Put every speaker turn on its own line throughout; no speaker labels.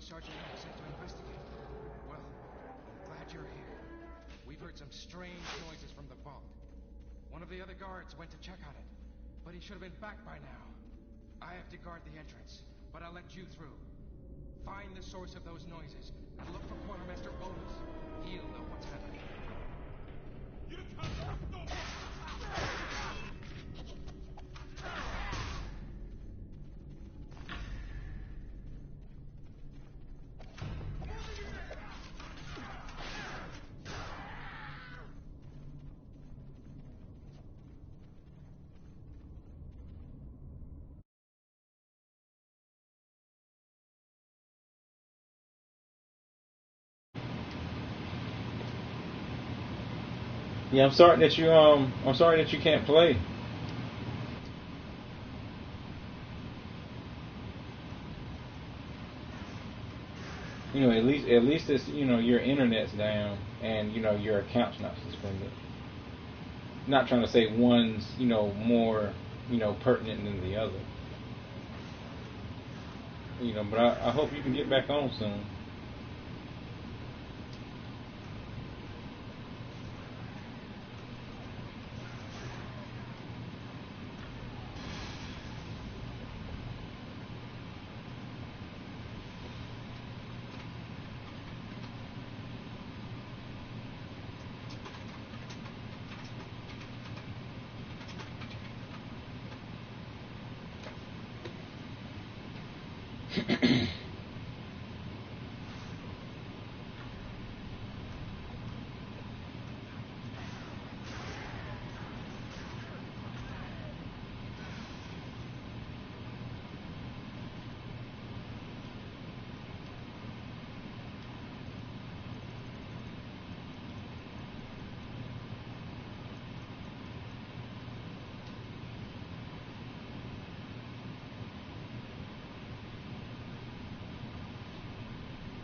Sergeant Mack sent to investigate. Well, glad you're here. We've heard some strange noises from the vault. One of the other guards went to check on it, but he should have been back by now. I have to guard the entrance, but I'll let you through. Find the source of those noises and look for Quartermaster Otis. He'll know what's happening.
Yeah, I'm sorry that you can't play. You know, at least it's, you know, your internet's down and, you know, your account's not suspended. Not trying to say one's, you know, more, you know, pertinent than the other. You know, but I hope you can get back on soon.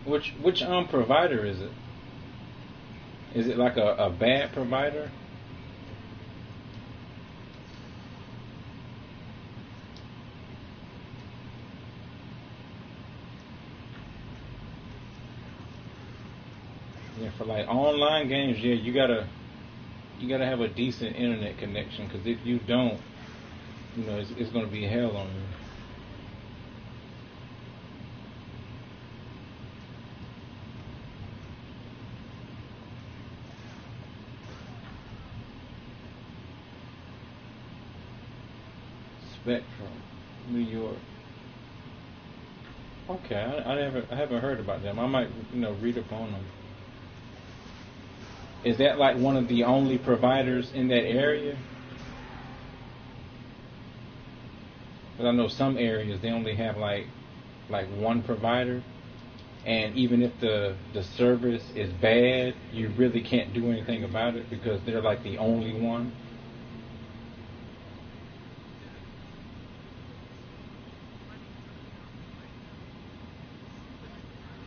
Which provider is it? Is it like a bad provider? Yeah, for like online games, yeah, you gotta have a decent internet connection, because if you don't, you know, it's gonna be hell on you. Spectrum, New York. Okay, I haven't heard about them. I might, you know, read up on them. Is that like one of the only providers in that area? Because I know some areas they only have like one provider, and even if the service is bad, you really can't do anything about it because they're like the only one.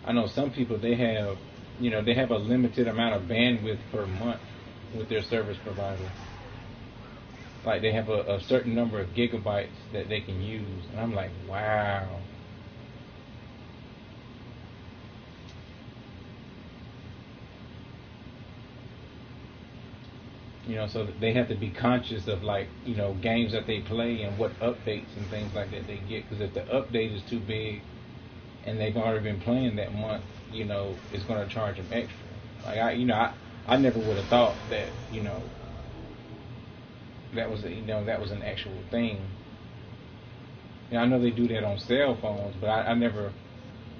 I know some people, they have, you know, they have a limited amount of bandwidth per month with their service provider. Like they have a certain number of gigabytes that they can use, and I'm like, wow. You know, so they have to be conscious of, like, you know, games that they play and what updates and things like that they get. Because if the update is too big and they've already been playing that month, you know, it's going to charge them extra. Like I never would have thought that, you know, that was an actual thing. I know they do that on cell phones, but I never,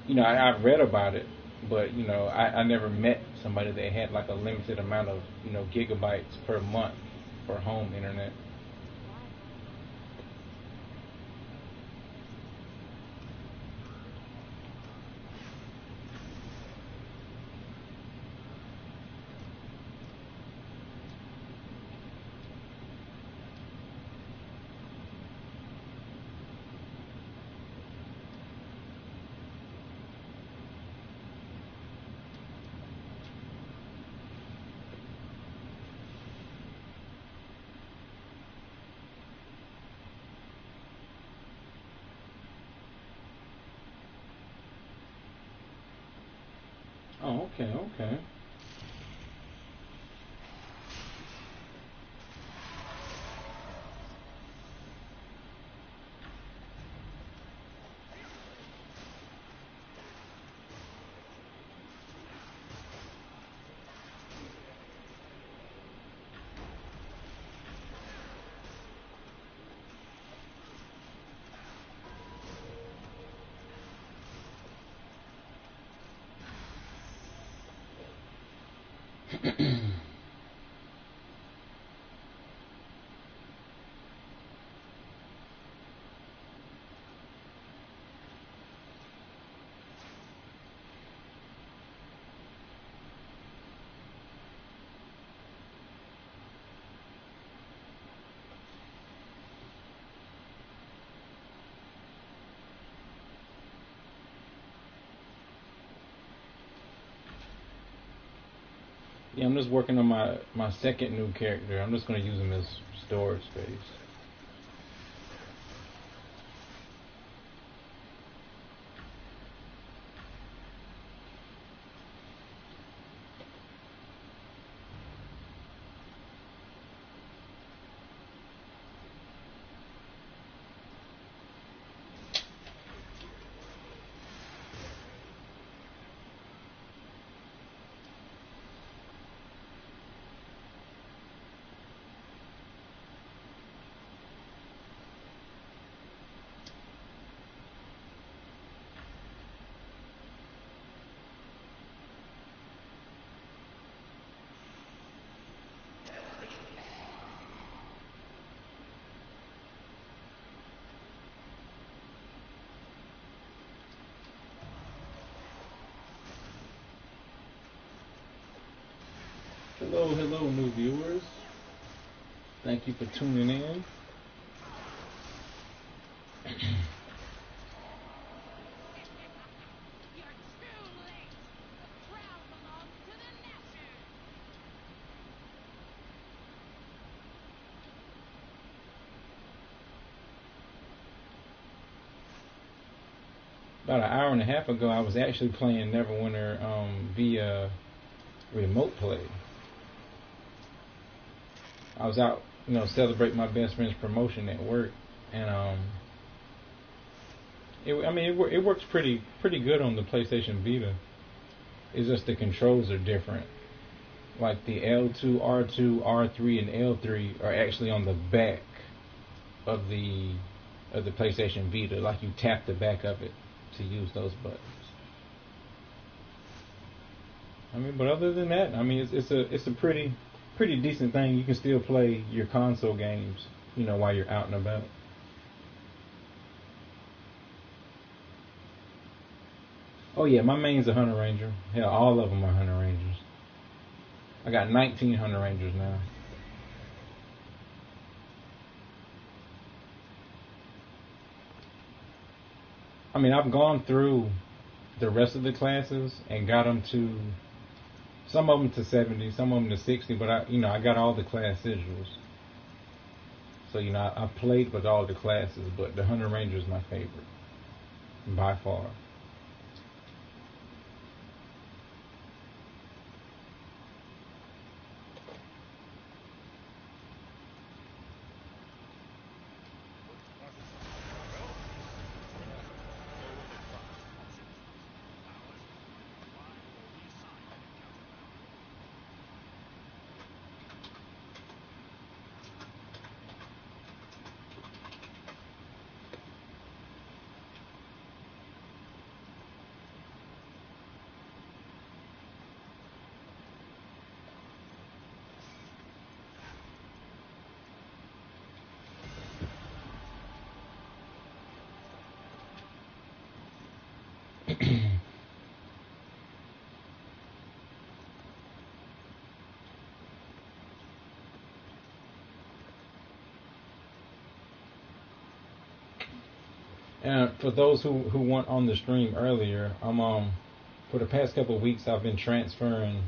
you know, I've read about it, but, you know, I never met somebody that had like a limited amount of, you know, gigabytes per month for home internet. Oh, okay, okay. Yeah, I'm just working on my second new character. I'm just gonna use him as storage space. Hello, hello, new viewers. Thank you for tuning in. About an hour and a half ago, I was actually playing Neverwinter via remote play. I was out, celebrating my best friend's promotion at work, and it works pretty good on the PlayStation Vita. It's just the controls are different. Like the L2, R2, R3, and L3 are actually on the back of the PlayStation Vita. Like you tap the back of it to use those buttons. But other than that, it's a pretty decent thing. You can still play your console games, while you're out and about. Oh yeah, my main's a Hunter Ranger. Hell, all of them are Hunter Rangers. I got 19 Hunter Rangers now. I've gone through the rest of the classes and got them to some of them to 70, some of them to 60, but I got all the class sigils. So I played with all the classes, but the Hunter Ranger is my favorite by far. And for those who weren't on the stream earlier, I'm for the past couple of weeks I've been transferring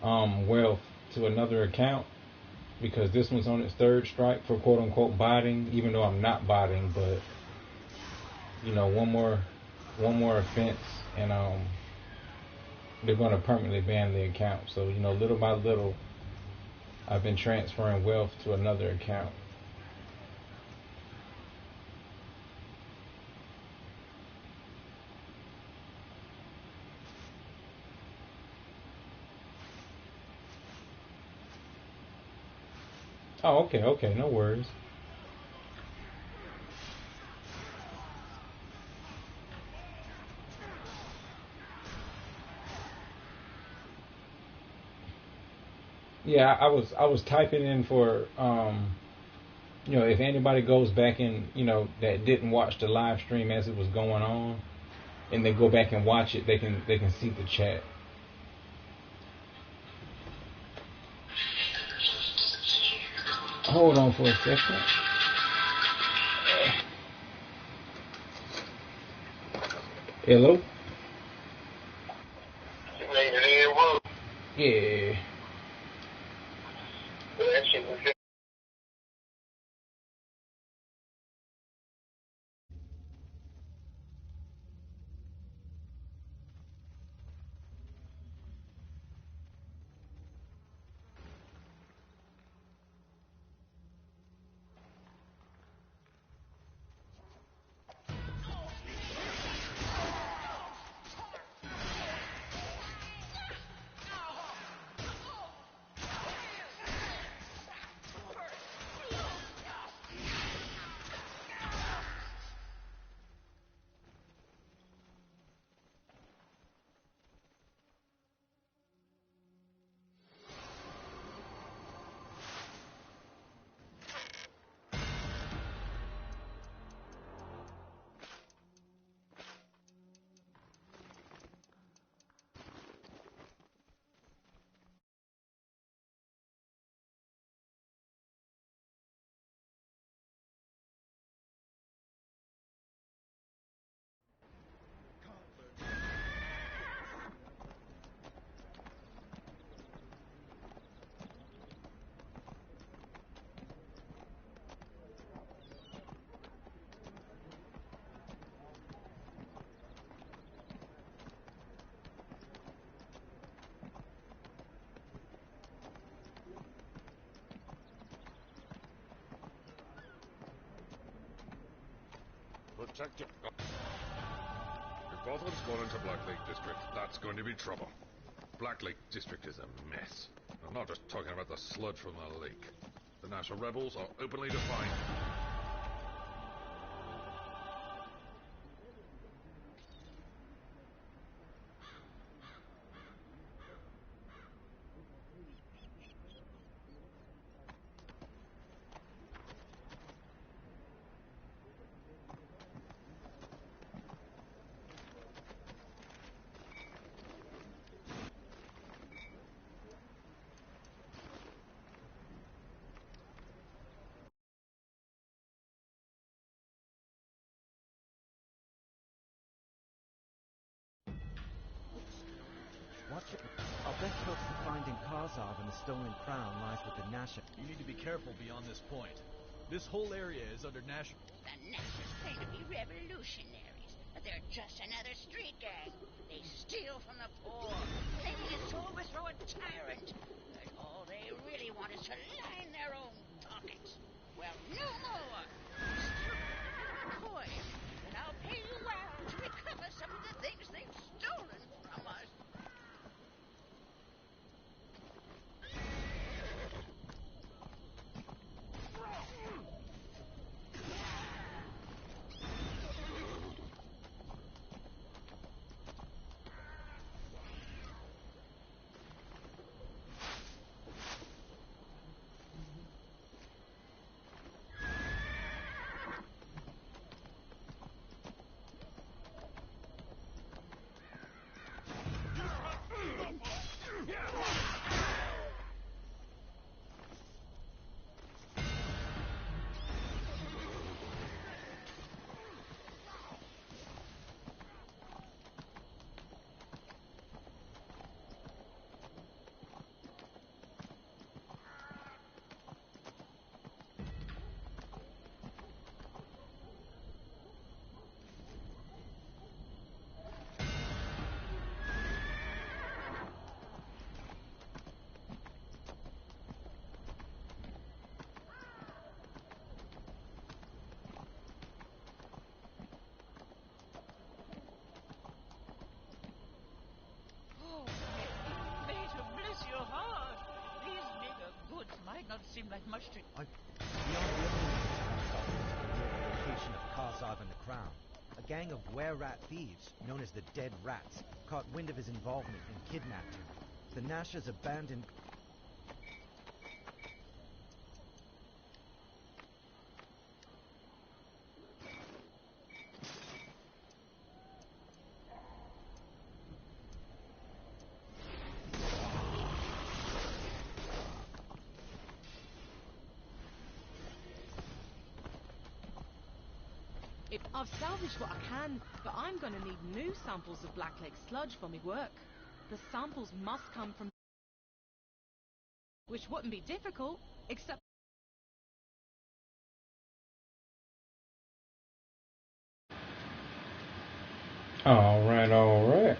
wealth to another account because this one's on its third strike for quote unquote botting, even though I'm not botting, but one more offense and they're going to permanently ban the account. So little by little, I've been transferring wealth to another account. Oh, okay, okay, no worries. Yeah, I was typing in for if anybody goes back and that didn't watch the live stream as it was going on, and they go back and watch it, they can see the chat. Hold on for a second. Hello? Yeah.
Protect it. If Gotham's gone into Black Lake District, that's going to be trouble. Black Lake District is a mess. I'm not just talking about the sludge from the lake. The National Rebels are openly defiant.
Our best hope for finding Karzov and the stolen crown lies with the National.
You need to be careful beyond this point. This whole area is under National.
The Nashers claim to be revolutionaries, but they're just another street gang. They steal from the poor, claiming it's to overthrow a tyrant. But all they really want is to line their own pockets. Well, no more. Strip coin, and I'll pay you well to recover some of the things they've stolen from us. not seem like much to...
Beyond the location of Karzov and the Crown, a gang of were-rat thieves, known as the Dead Rats, caught wind of his involvement and kidnapped him. The Nashas abandoned...
I've salvaged what I can, but I'm going to need new samples of Black Lake sludge for me work. The samples must come from... which wouldn't be difficult, except...
All right.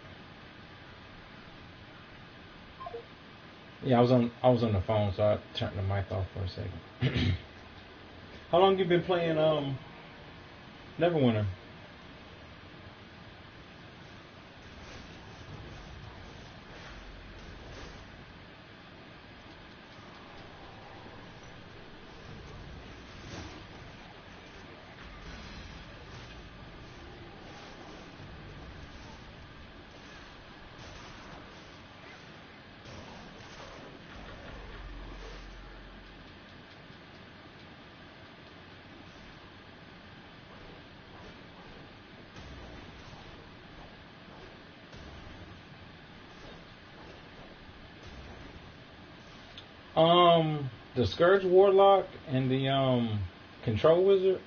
Yeah, I was on the phone, so I turned the mic off for a second. How long you been playing Neverwinter? The Scourge Warlock and the Control Wizard,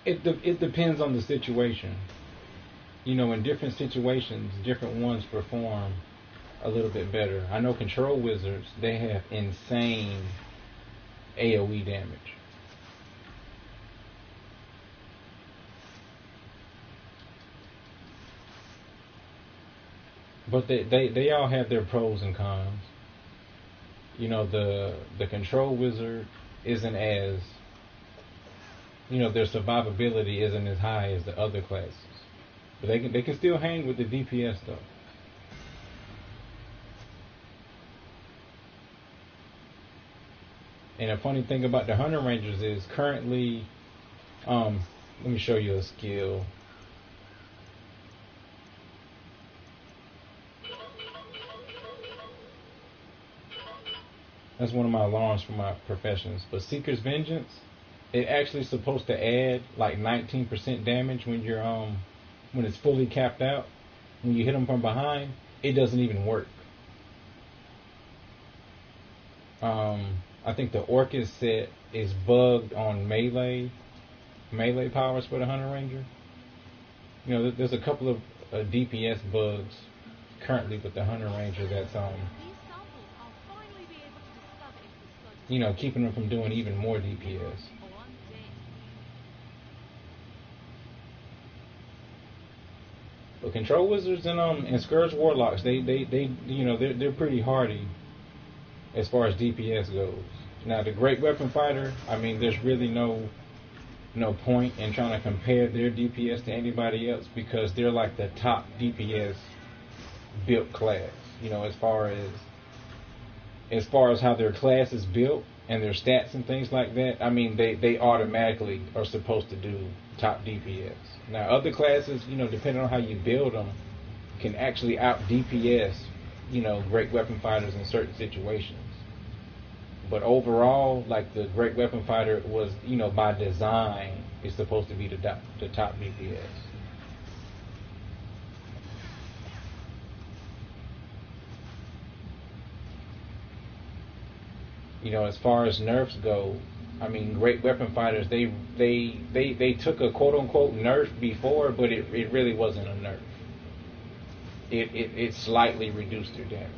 it depends on the situation. You know, in different situations, different ones perform a little bit better. I know Control Wizards, they have insane AoE damage. But they all have their pros and cons. You know, the Control Wizard isn't as, you know, their survivability isn't as high as the other classes. But they can still hang with the DPS though. And a funny thing about the Hunter Rangers is currently, let me show you a skill. That's one of my alarms for my professions. But Seeker's Vengeance, it actually is supposed to add like 19% damage when you're when it's fully capped out. When you hit them from behind, it doesn't even work. I think the Orcus set is bugged on melee powers for the Hunter Ranger. You know, there's a couple of DPS bugs currently with the Hunter Ranger that's you know, keeping them from doing even more DPS. But Control Wizards and Scourge Warlocks, they you know, they're pretty hardy as far as DPS goes. Now the Great Weapon Fighter, I mean, there's really no point in trying to compare their DPS to anybody else because they're like the top DPS built class. You know, as far as how their class is built and their stats and things like that, I mean, they automatically are supposed to do top DPS. Now, other classes, you know, depending on how you build them, can actually out DPS, you know, Great Weapon Fighters in certain situations. But overall, like the Great Weapon Fighter was, you know, by design, is supposed to be the top DPS. You know, as far as nerfs go, I mean, Great Weapon Fighters, they took a quote unquote nerf before, but it really wasn't a nerf. It slightly reduced their damage.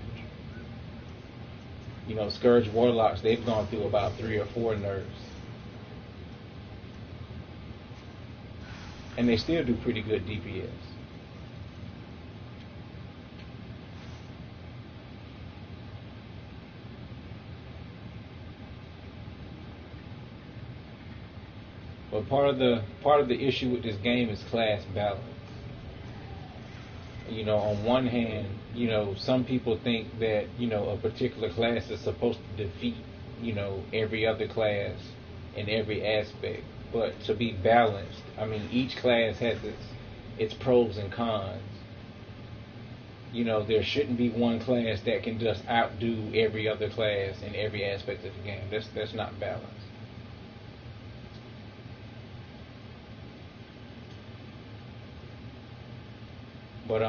You know, Scourge Warlocks, they've gone through about 3 or 4 nerfs. And they still do pretty good DPS. But part of the issue with this game is class balance. You know, on one hand, you know, some people think that, you know, a particular class is supposed to defeat you know, every other class in every aspect. But to be balanced, I mean, each class has its pros and cons. You know, there shouldn't be one class that can just outdo every other class in every aspect of the game. That's not balanced. But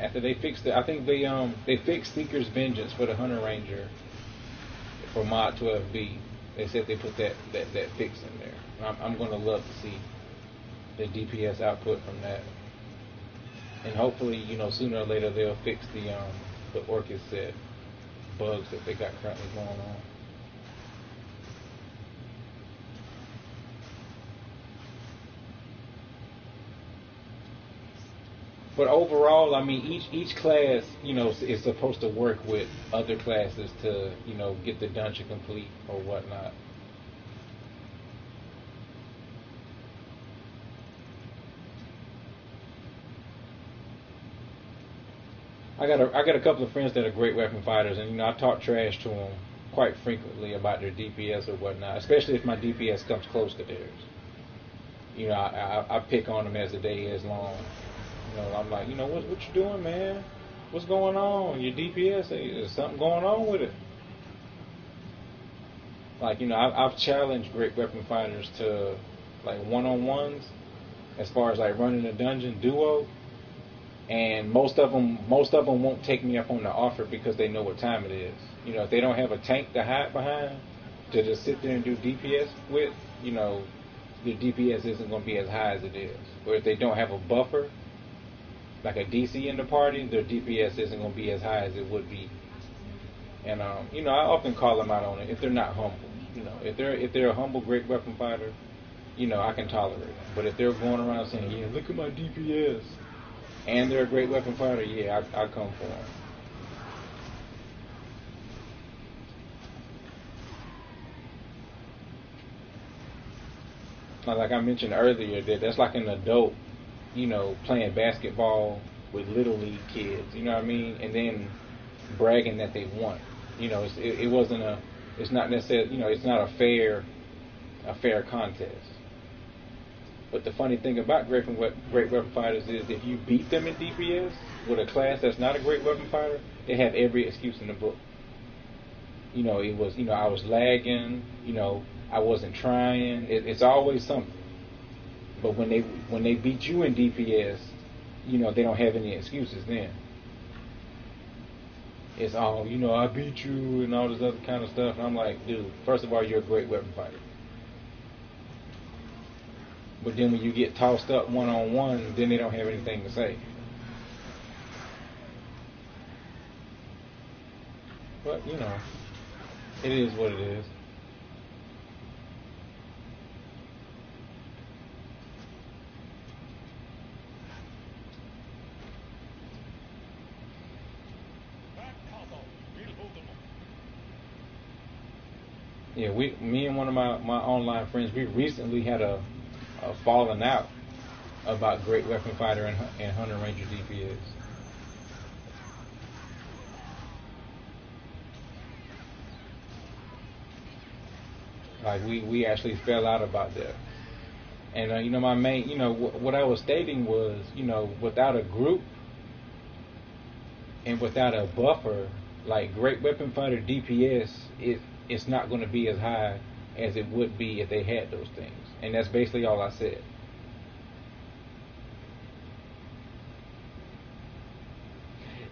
after they fixed it, I think they fixed Seeker's Vengeance for the Hunter Ranger for mod 12B. They said they put that fix in there. I'm gonna love to see the DPS output from that, and hopefully, you know, sooner or later they'll fix the Orchid set bugs that they got currently going on. But overall, I mean, each class, you know, is supposed to work with other classes to, you know, get the dungeon complete or whatnot. I got a couple of friends that are great weapon fighters, and you know, I talk trash to them quite frequently about their DPS or whatnot, especially if my DPS comes close to theirs. You know, I pick on them as the day is long. You know, I'm like, you know, what you doing, man? What's going on? Your DPS, is something going on with it? Like, you know, I've challenged great weapon fighters to like one-on-ones as far as like running a dungeon duo, and most of them won't take me up on the offer because they know what time it is. You know, if they don't have a tank to hide behind to just sit there and do DPS with, you know, your DPS isn't going to be as high as it is. Or if they don't have a buffer, like a DC in the party, their DPS isn't going to be as high as it would be. And you know, I often call them out on it if they're not humble. You know, if they're a humble great weapon fighter, you know, I can tolerate them. But if they're going around saying, yeah, look at my DPS, and they're a great weapon fighter, yeah, I come for them. Like I mentioned earlier, that's like an adult, you know, playing basketball with little league kids, you know what I mean, and then bragging that they won. You know, it's not necessarily, you know, it's not a fair contest. But the funny thing about great weapon fighters is if you beat them in DPS with a class that's not a great weapon fighter, they have every excuse in the book. You know, it was, you know, I was lagging, you know, I wasn't trying. It's always something. But when they beat you in DPS, you know, they don't have any excuses then. It's all, you know, I beat you and all this other kind of stuff. And I'm like, dude, first of all, you're a great weapon fighter. But then when you get tossed up one-on-one, then they don't have anything to say. But, you know, it is what it is. Yeah, me and one of my online friends, we recently had a falling out about great weapon fighter and Hunter Ranger DPS. Like we actually fell out about that. And you know, my main, you know, what I was stating was, you know, without a group and without a buffer, like great weapon fighter DPS, it's not going to be as high as it would be if they had those things. And that's basically all I said.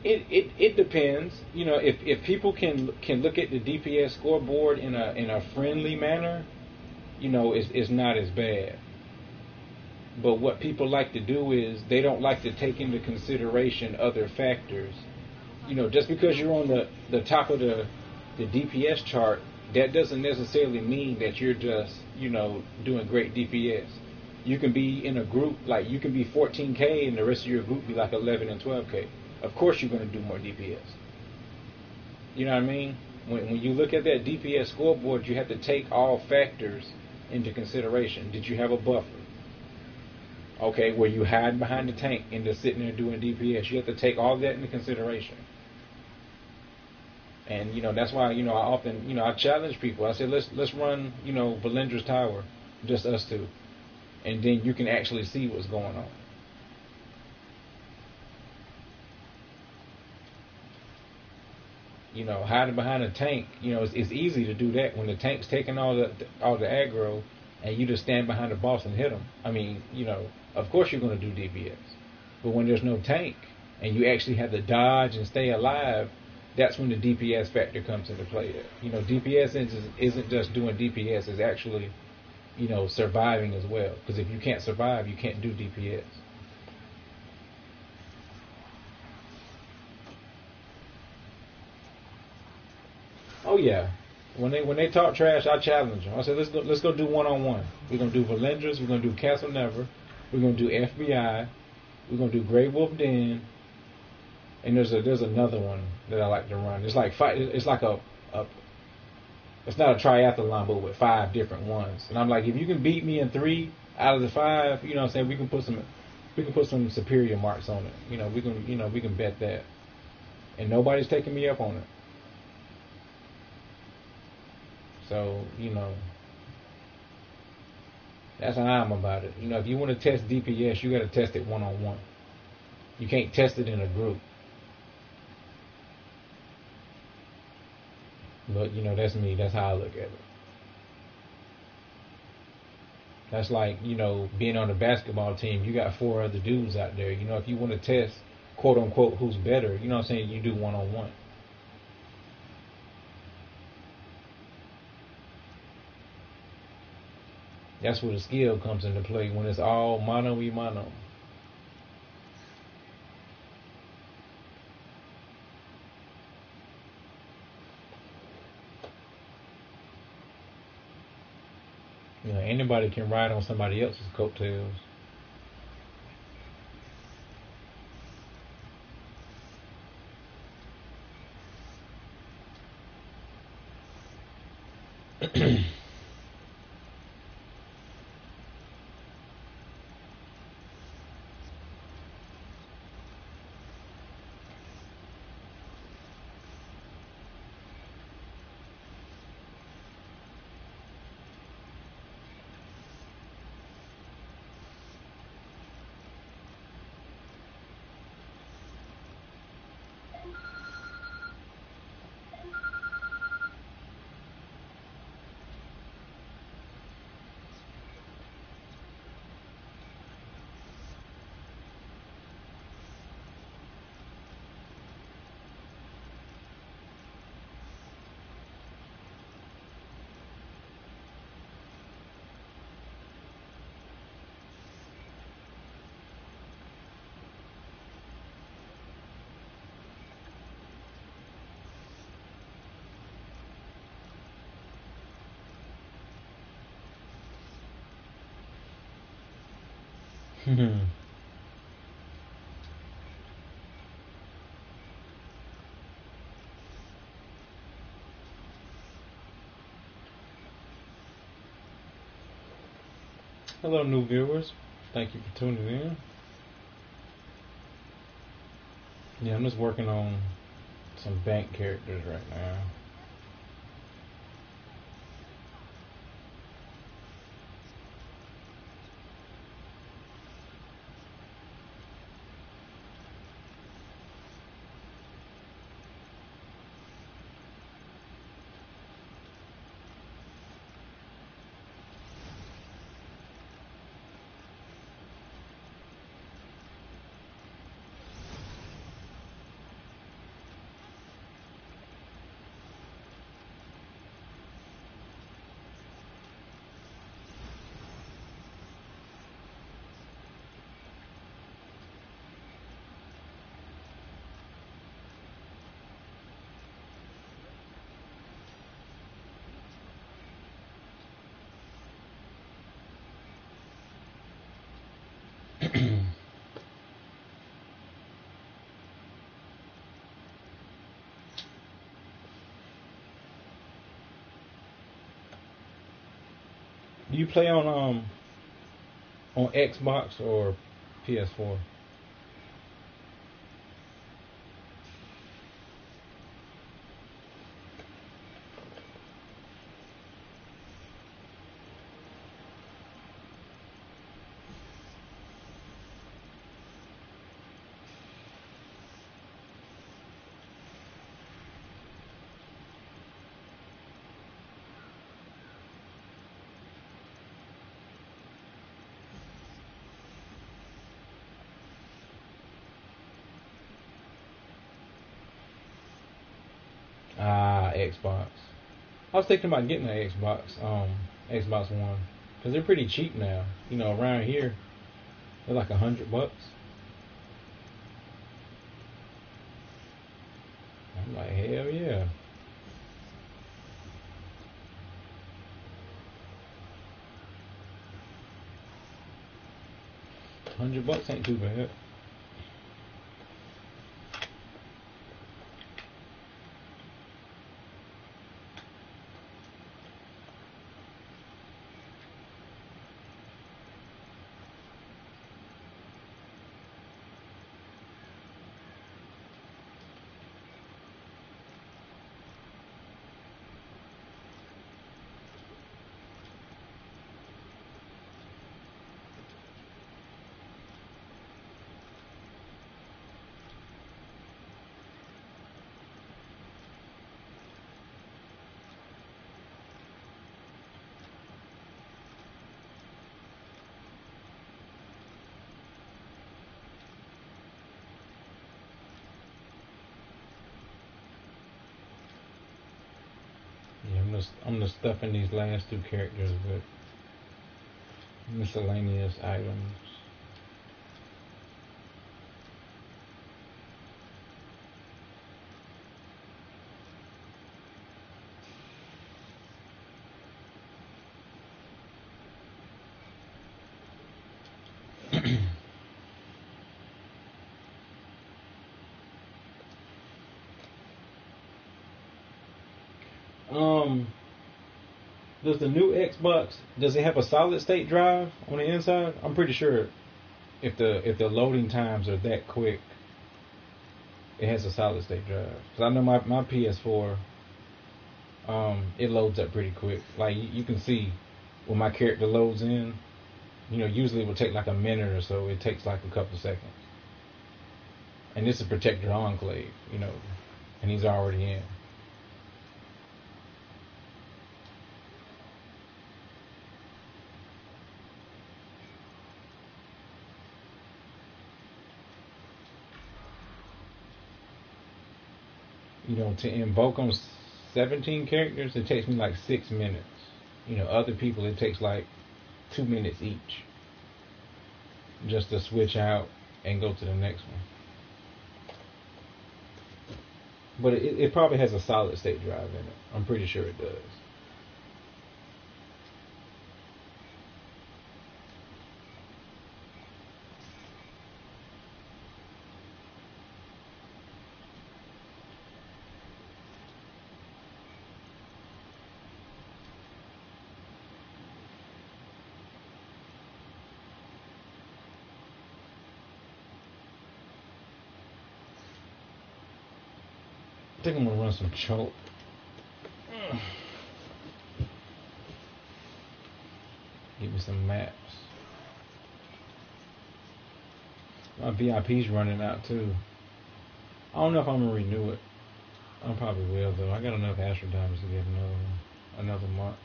It depends. You know, if people can look at the DPS scoreboard in a friendly manner, you know, it's not as bad. But what people like to do is they don't like to take into consideration other factors. You know, just because you're on the top of the DPS chart, that doesn't necessarily mean that you're just, you know, doing great DPS. You can be in a group, like you can be 14K and the rest of your group be like 11 and 12K. Of course you're going to do more DPS. You know what I mean? When you look at that DPS scoreboard, you have to take all factors into consideration. Did you have a buffer? Okay, were you hiding behind the tank and just sitting there doing DPS? You have to take all that into consideration. And that's why I often I challenge people. I say let's run Valendra's Tower, just us two, and then you can actually see what's going on. Hiding behind a tank, it's easy to do that when the tank's taking all the aggro, and you just stand behind the boss and hit them. I mean, of course you're going to do DPS, but when there's no tank and you actually have to dodge and stay alive, that's when the DPS factor comes into play. DPS isn't just doing DPS; it's actually, surviving as well. Because if you can't survive, you can't do DPS. Oh yeah, when they talk trash, I challenge them. I said let's go do 1-on-1. We're gonna do Valendra's. We're gonna do Castle Never. We're gonna do FBI. We're gonna do Grey Wolf Den. And there's another one that I like to run. It's like fight. It's like a it's not a triathlon, but with 5 different ones. And I'm like, if you can beat me in 3 out of the 5, what I'm saying, we can put some superior marks on it. We can bet that. And nobody's taking me up on it. So, that's how I'm about it. If you want to test DPS, you got to test it 1-on-1. You can't test it in a group. But, that's me. That's how I look at it. That's like, being on a basketball team. You got 4 other dudes out there. If you want to test, quote unquote, who's better, what I'm saying, you do 1-on-1. That's where the skill comes into play, when it's all mano-y-mano. Anybody can ride on somebody else's coattails. Hello, new viewers. Thank you for tuning in. Yeah, I'm just working on some bank characters right now. Do you play on Xbox or PS4? Xbox. I was thinking about getting an Xbox One, because they're pretty cheap now. You know, around here, they're like $100. I'm like, hell yeah. $100 ain't too bad. Yeah, I'm just stuffing these last two characters with miscellaneous items. Does the new Xbox, does it have a solid state drive on the inside? I'm pretty sure if the loading times are that quick, it has a solid state drive. Cause I know my PS4, it loads up pretty quick. Like you can see when my character loads in, you know, usually it will take like a minute or so. It takes like a couple seconds. And this is Protector Enclave, you know, and he's already in. You know, to invoke on 17 characters, it takes me like 6 minutes. You know, other people, it takes like 2 minutes each just to switch out and go to the next one. But it probably has a solid state drive in it. I'm pretty sure it does. I think I'm gonna run some choke. Give me some maps. My VIP's running out too. I don't know if I'm gonna renew it. I probably will though. I got enough Astro Diamonds to get another month.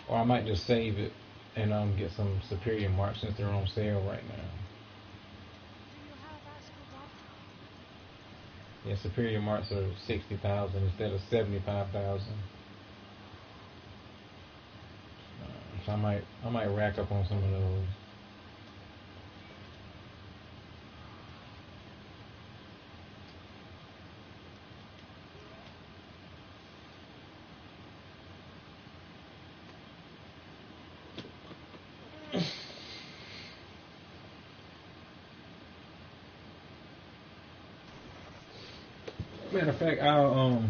Or I might just save it and get some superior marks since they're on sale right now. Yeah, superior marks are 60,000 instead of 75,000. So I might rack up on some of those. Matter of fact, I'll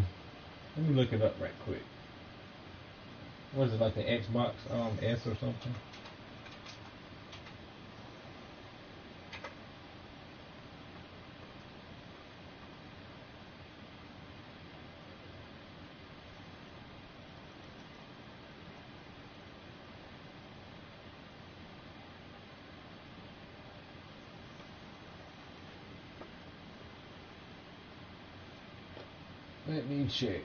let me look it up right quick. What is it, like the Xbox S or something? Let me check.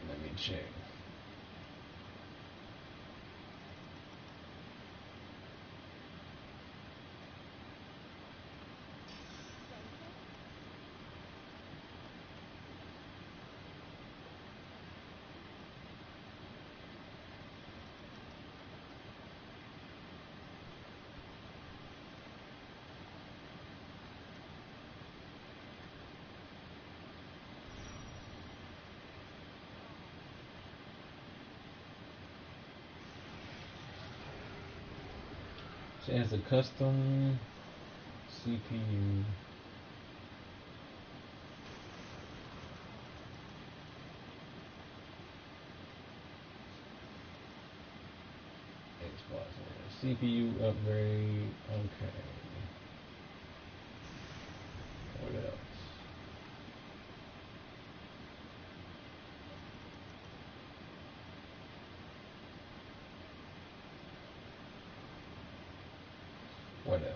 It has a custom CPU. Xbox One. CPU upgrade. Okay. What else? What else?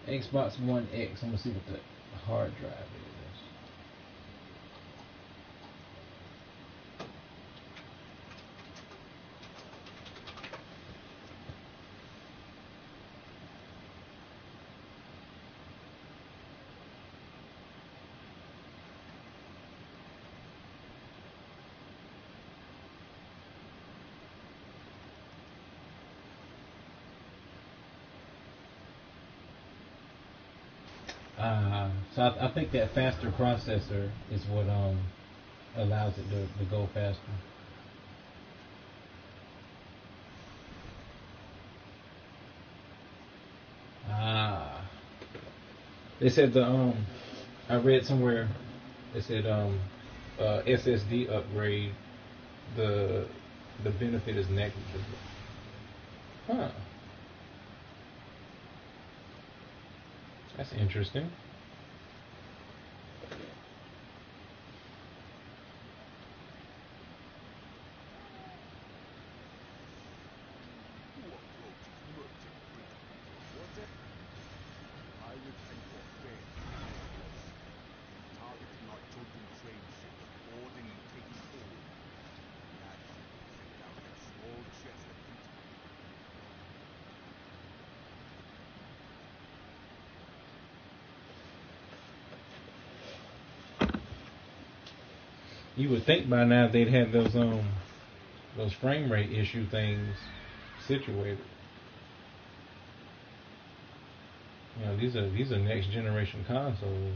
Xbox One X. I'm gonna see what the hard drive is. So I think that faster processor is what allows it to go faster. Ah, they said I read somewhere they said SSD upgrade the benefit is negligible. Huh. That's interesting. You would think by now they'd have those frame rate issue things situated. You know, these are next generation consoles.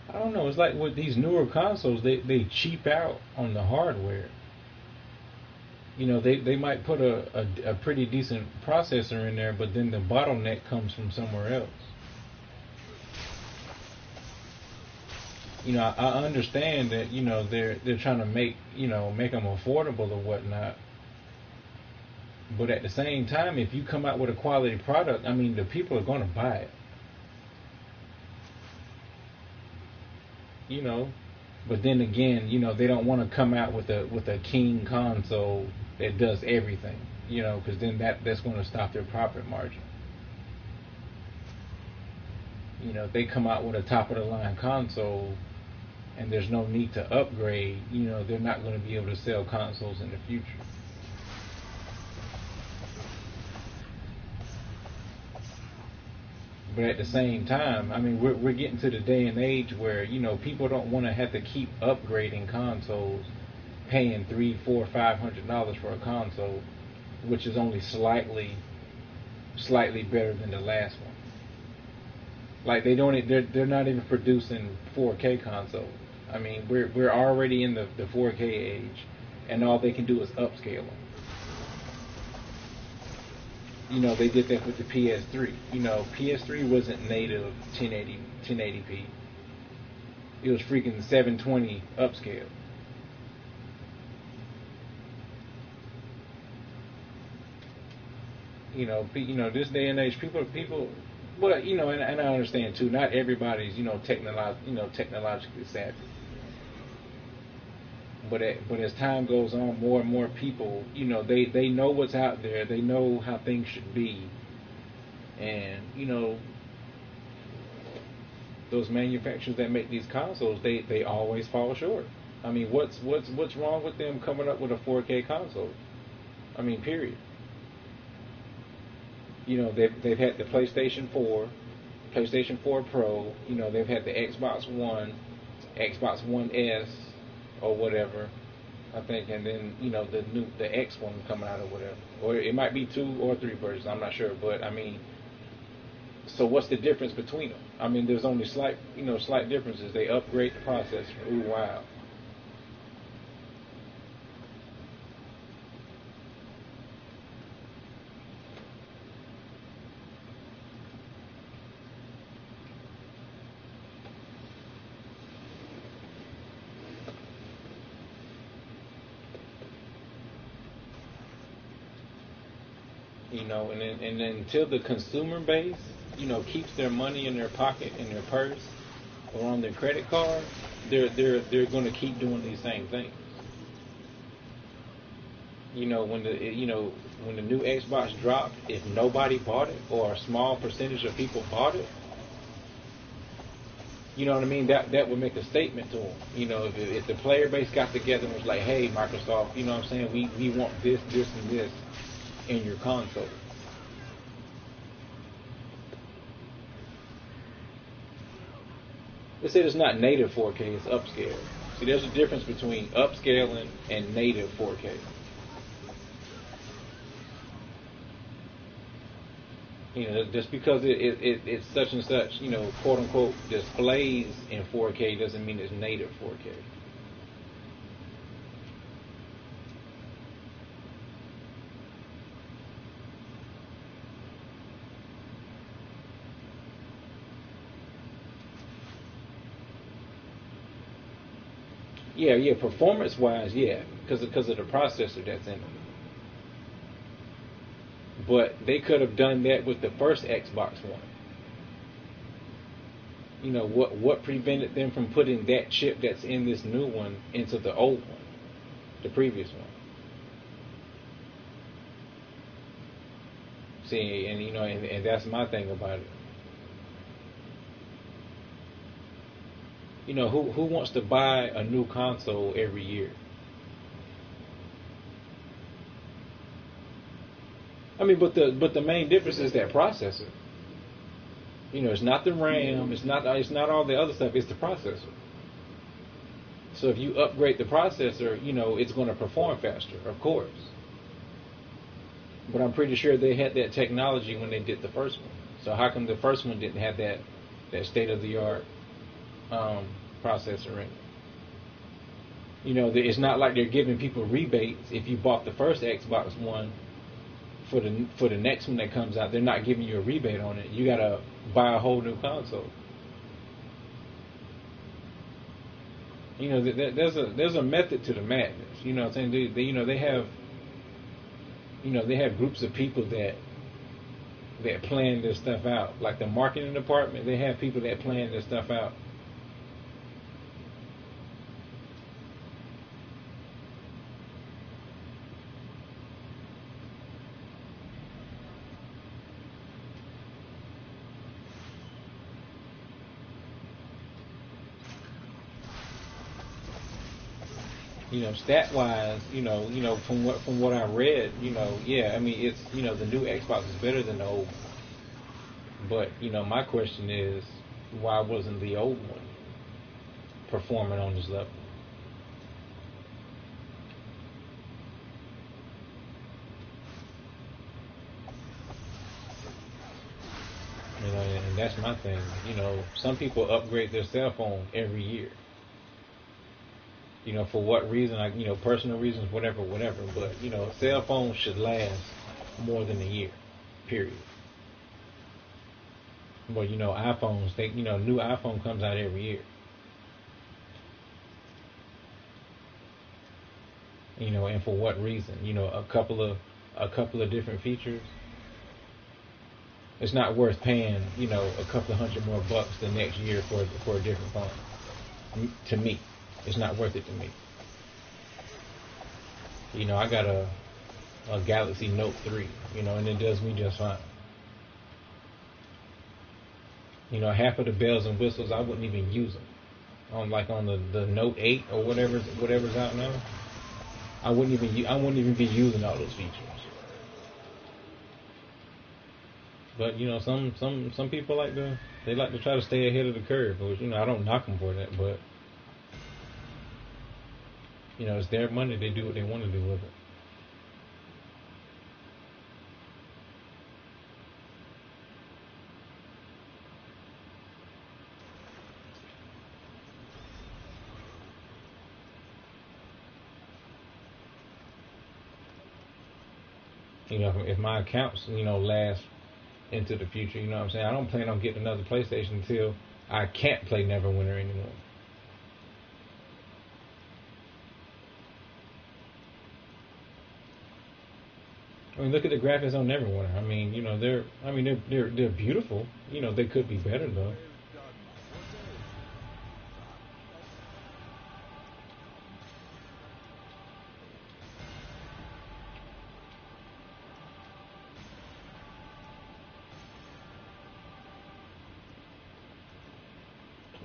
I don't know. It's like with these newer consoles, they cheap out on the hardware. You know, they might put a pretty decent processor in there, but then the bottleneck comes from somewhere else. You know, I understand that, you know, they're trying to make them affordable or whatnot. But at the same time, if you come out with a quality product, I mean, the people are going to buy it. You know, but then again, you know, they don't want to come out with a king console that does everything. You know, because then that's going to stop their profit margin. You know, if they come out with a top of the line console and there's no need to upgrade, you know, they're not going to be able to sell consoles in the future. But at the same time, I mean, we're getting to the day and age where, you know, people don't want to have to keep upgrading consoles, paying $300, $400, $500 for a console, which is only slightly better than the last one. Like they're not even producing 4K consoles. I mean, we're already in the 4K age, and all they can do is upscale them. You know, they did that with the PS3. You know, PS3 wasn't native 1080p. It was freaking 720 upscale. You know, this day and age, people. Well, you know, and I understand too. Not everybody's, you know, technologically savvy. But as time goes on, more and more people, you know, they know what's out there. They know how things should be, and you know, those manufacturers that make these consoles, they always fall short. I mean, what's wrong with them coming up with a 4K console? I mean, period. You know, they've had the PlayStation 4, PlayStation 4 Pro. You know, they've had the Xbox One, Xbox One S, or whatever, I think, and then, you know, the X one coming out or whatever, or it might be 2 or 3 versions, I'm not sure, but I mean, so what's the difference between them? I mean, there's only slight differences. They upgrade the processor. Ooh, wow. You know, and then until the consumer base, you know, keeps their money in their pocket, in their purse, or on their credit card, they're going to keep doing these same things. You know, when the new Xbox dropped, if nobody bought it or a small percentage of people bought it, you know what I mean? That would make a statement to them. You know, if the player base got together and was like, hey, Microsoft, you know what I'm saying? We want this, and this in your console. They said it's not native 4K, it's upscale. See, there's a difference between upscaling and native 4K. You know, just because it's such and such, you know, quote unquote, displays in 4K doesn't mean it's native 4K. Yeah, performance-wise, yeah, because of the processor that's in it. But they could have done that with the first Xbox One. You know, what prevented them from putting that chip that's in this new one into the old one, the previous one? See, and you know, and that's my thing about it. You know, who wants to buy a new console every year? I mean, but the main difference is that processor. You know, it's not the RAM, it's not all the other stuff, it's the processor. So if you upgrade the processor, you know, it's going to perform faster, of course. But I'm pretty sure they had that technology when they did the first one. So how come the first one didn't have that state-of-the-art processor in it? You know, it's not like they're giving people rebates. If you bought the first Xbox One, for the next one that comes out, they're not giving you a rebate on it. You gotta buy a whole new console. You know, there's a method to the madness. You know what I'm saying? They have groups of people that plan this stuff out. Like the marketing department, they have people that plan this stuff out. You know, stat wise, you know, from what I read, you know, yeah, I mean, it's, you know, the new Xbox is better than the old. But my question is, why wasn't the old one performing on this level? And that's my thing. Some people upgrade their cell phone every year. For what reason? Personal reasons, whatever. But cell phones should last more than a year, period. But iPhones, new iPhone comes out every year. And for what reason? A couple of different features. It's not worth paying, a couple of $100 more the next year for a different phone. To me, it's not worth it to me. I got a Galaxy Note 3, and it does me just fine. Half of the bells and whistles I wouldn't even use them. On the Note 8 or whatever's out now, I wouldn't even be using all those features. But some people like to try to stay ahead of the curve, which I don't knock them for that, but it's their money. They do what they want to do with it. If my accounts last into the future, you know what I'm saying? I don't plan on getting another PlayStation until I can't play Neverwinter anymore. Look at the graphics on Neverwinter. They're beautiful. They could be better though.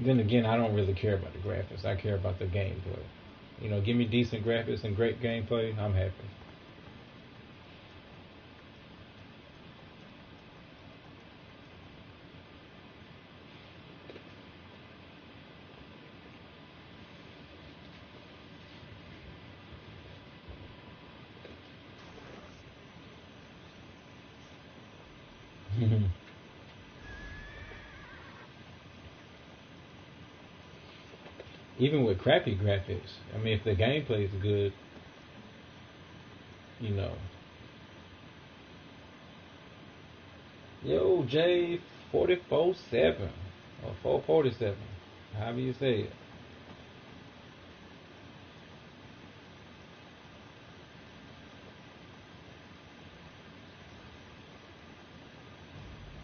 Then again, I don't really care about the graphics. I care about the gameplay. Give me decent graphics and great gameplay, I'm happy. Even with crappy graphics, if the gameplay is good, Yo, J447 or 447, however you say it.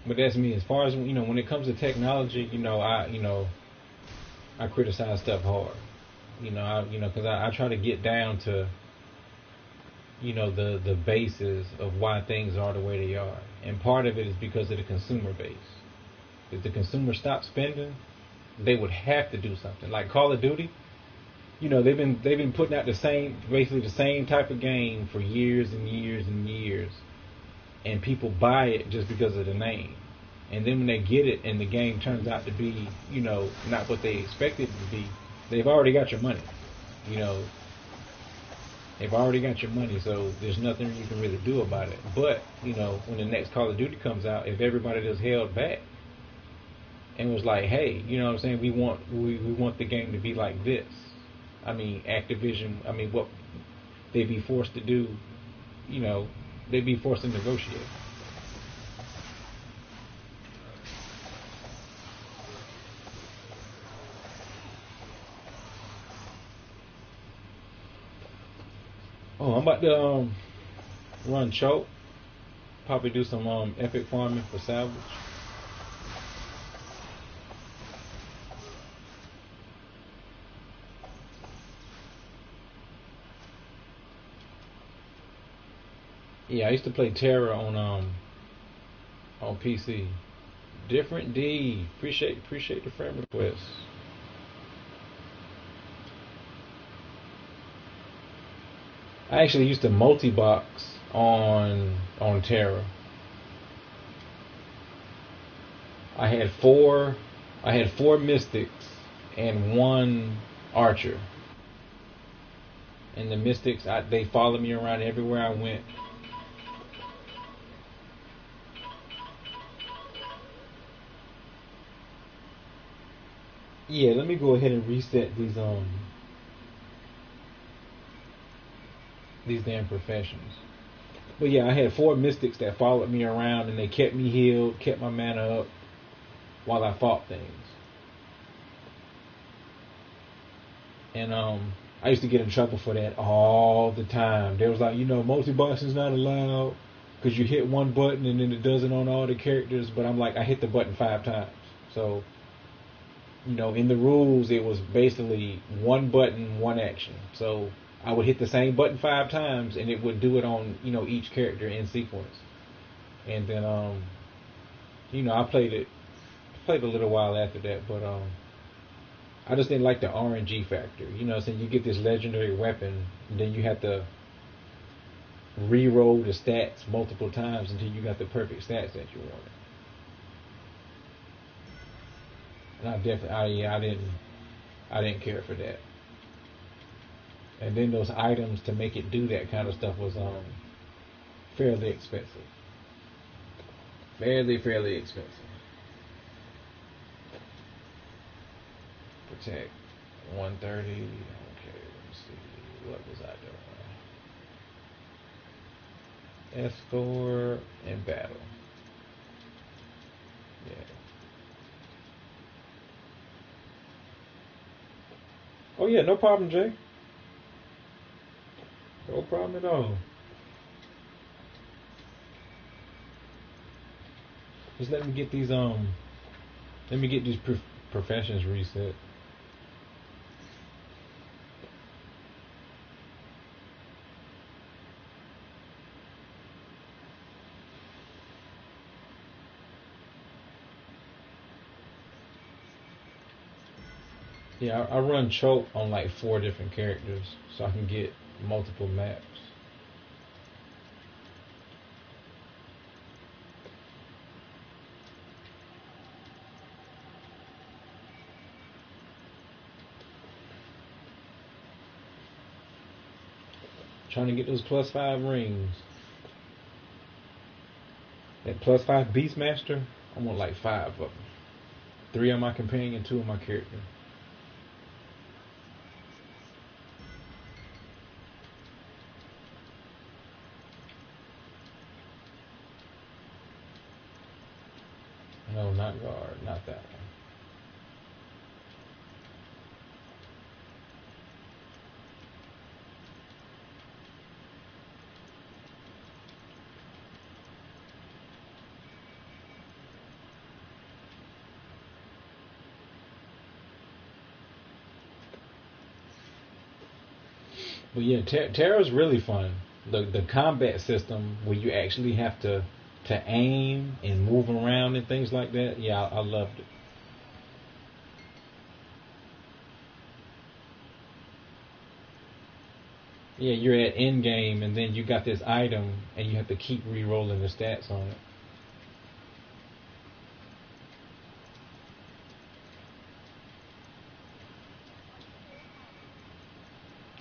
But that's me. As far as when it comes to technology, I criticize stuff hard. Because I try to get down to the basis of why things are the way they are, and part of it is because of the consumer base. If the consumer stopped spending, they would have to do something. Like Call of Duty, they've been putting out basically the same type of game for years and years and years, and people buy it just because of the name. And then when they get it and the game turns out to be, not what they expected it to be, they've already got your money. They've already got your money, so there's nothing you can really do about it. But, when the next Call of Duty comes out, if everybody just held back and was like, hey, we want the game to be like this. Activision, what they'd be forced to do, they'd be forced to negotiate. Oh, I'm about to run choke. Probably do some epic farming for salvage. Yeah, I used to play Terra on PC. Different D. Appreciate the friend request. I actually used to multi-box on Terra. I had four. I had four mystics and one archer. And the mystics, they followed me around everywhere I went. Yeah, let me go ahead and reset these damn professions. But yeah, I had four mystics that followed me around, and they kept me healed, kept my mana up while I fought things. And I used to get in trouble for that all the time. They was like, multi-bossing's not allowed because you hit one button and then it does it on all the characters. But I'm like, I hit the button 5 times. So, in the rules, it was basically one button, one action. So I would hit the same button 5 times and it would do it on, each character in sequence. And then, I played a little while after that, but I just didn't like the RNG factor. So you get this legendary weapon, and then you have to re-roll the stats multiple times until you got the perfect stats that you wanted. And I didn't care for that. And then those items to make it do that kind of stuff was fairly expensive. Fairly expensive. Protect 130. Okay, let me see. What was I doing? Escort and battle. Yeah. Oh yeah, no problem, Jay. No problem at all. Just let me get these professions reset. Yeah, I run choke on like 4 different characters so I can get multiple maps. Trying to get those +5 rings. That +5 Beastmaster, I want like 5 of them. 3 on my companion, 2 on my character. No, not guard, not that one. But yeah, Terra's really fun. The combat system where you actually have to aim and move around and things like that. Yeah, I loved it. Yeah, you're at end game and then you got this item and you have to keep re-rolling the stats on it.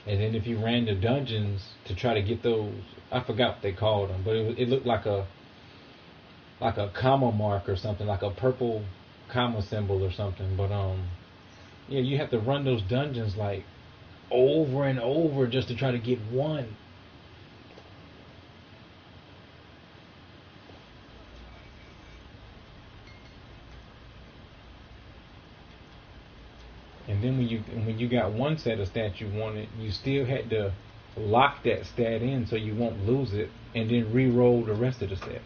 And then if you ran the dungeons to try to get those, I forgot what they called them, but it looked like a comma mark or something, like a purple comma symbol or something. But yeah, you have to run those dungeons like over and over just to try to get one. And then when you got one set of stats you wanted, you still had to lock that stat in so you won't lose it, and then re-roll the rest of the stats.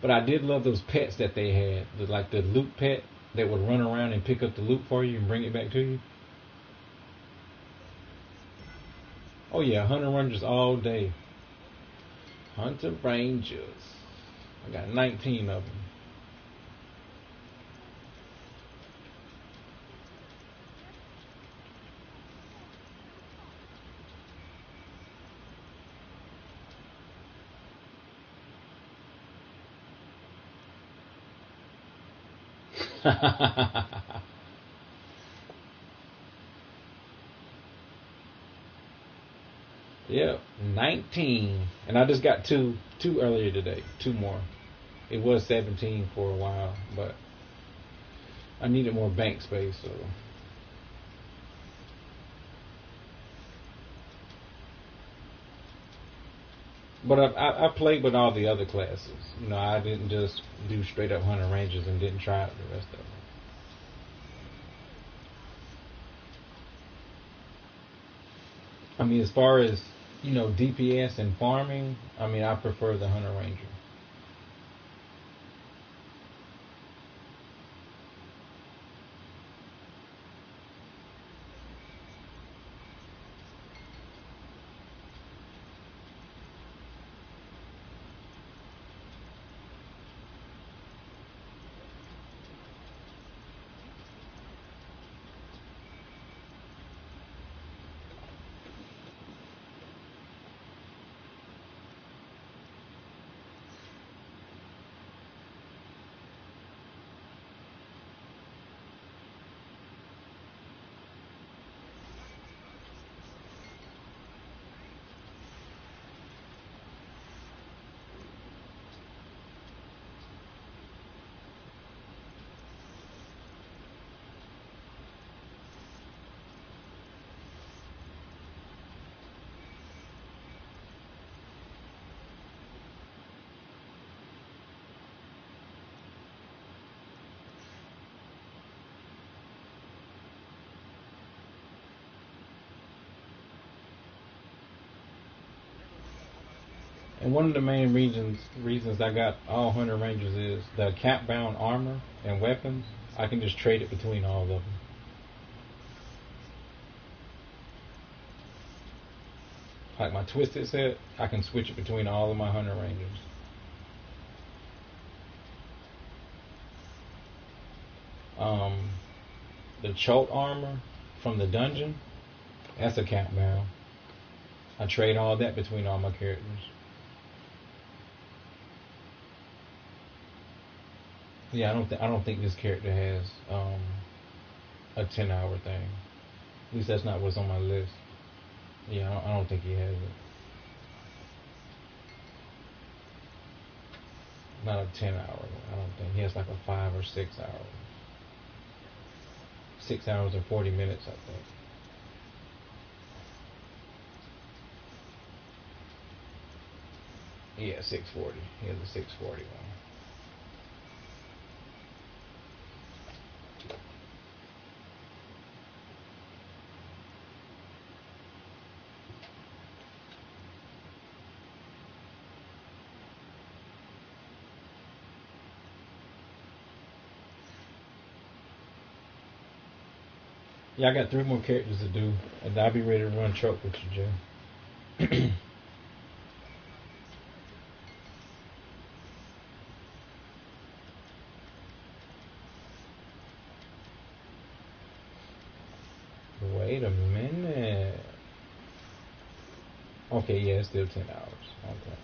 But I did love those pets that they had, like the loot pet that would run around and pick up the loot for you and bring it back to you. Oh yeah, Hunter Rangers all day. Hunter Rangers. I got 19 of them. Yep, 19. And I just got two earlier today. Two more. It was 17 for a while, but I needed more bank space, so. But I played with all the other classes. You know, I didn't just do straight up Hunter Rangers and didn't try out the rest of them. I mean, as far as, you know, DPS and farming, I mean, I prefer the Hunter Ranger. And one of the main reasons I got all Hunter Rangers is the cap bound armor and weapons. I can just trade it between all of them. Like my Twisted set, I can switch it between all of my Hunter Rangers. The Cholt armor from the dungeon, that's a cap bound. I trade all that between all my characters. Yeah, I don't think this character has a 10-hour thing. At least that's not what's on my list. Yeah, I don't think he has it. Not a 10-hour. I don't think he has like a 5 or 6 hour. 6 hours and 40 minutes, I think. Yeah, 640. He has a 640 one. Yeah, I got 3 more characters to do, and I'll be ready to run truck with you, Jay. Wait a minute. Okay, yeah, it's still 10 hours. Okay.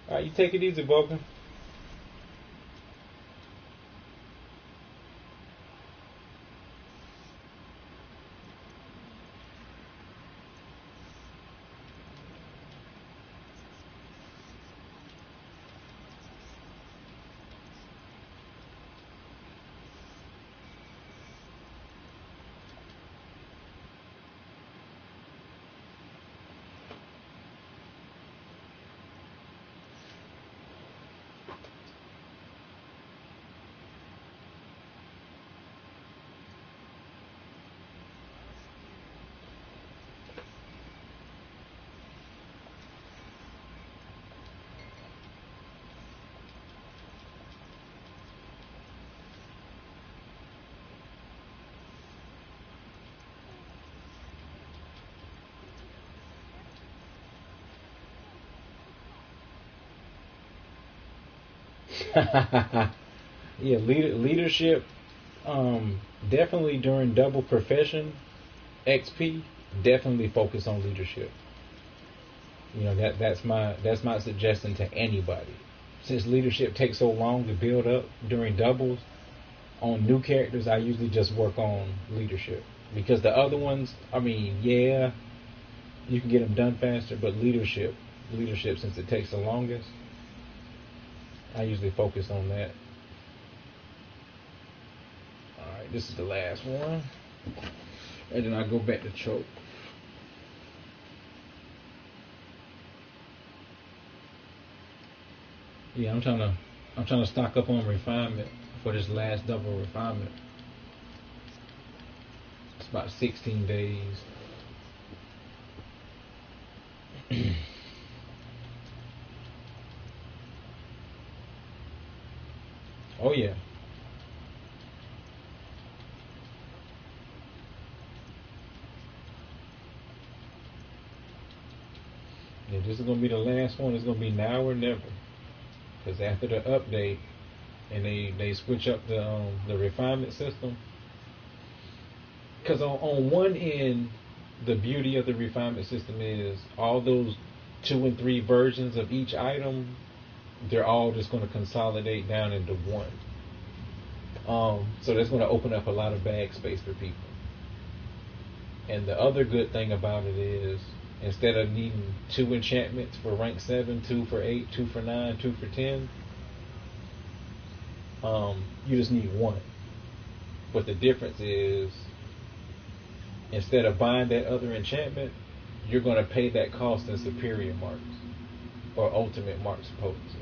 Alright, you take it easy, Vulcan. Yeah, leadership. Definitely during double profession XP. Definitely focus on leadership. That's my suggestion to anybody. Since leadership takes so long to build up during doubles, on new characters I usually just work on leadership, because the other ones, I mean, yeah, you can get them done faster, but leadership, since it takes the longest, I usually focus on that. Alright, this is the last one. And then I go back to choke. Yeah, I'm trying to stock up on refinement for this last double refinement. It's about 16 days. Oh yeah. Yeah, this is gonna be the last one. It's gonna be now or never. Because after the update, and they switch up the refinement system. Because on one end, the beauty of the refinement system is all those 2 and 3 versions of each item, they're all just going to consolidate down into one. So that's going to open up a lot of bag space for people. And the other good thing about it is, instead of needing 2 enchantments for rank 7, 2 for 8, 2 for 9, 2 for 10, you just need 1. But the difference is, instead of buying that other enchantment, you're going to pay that cost in superior marks or ultimate marks potency.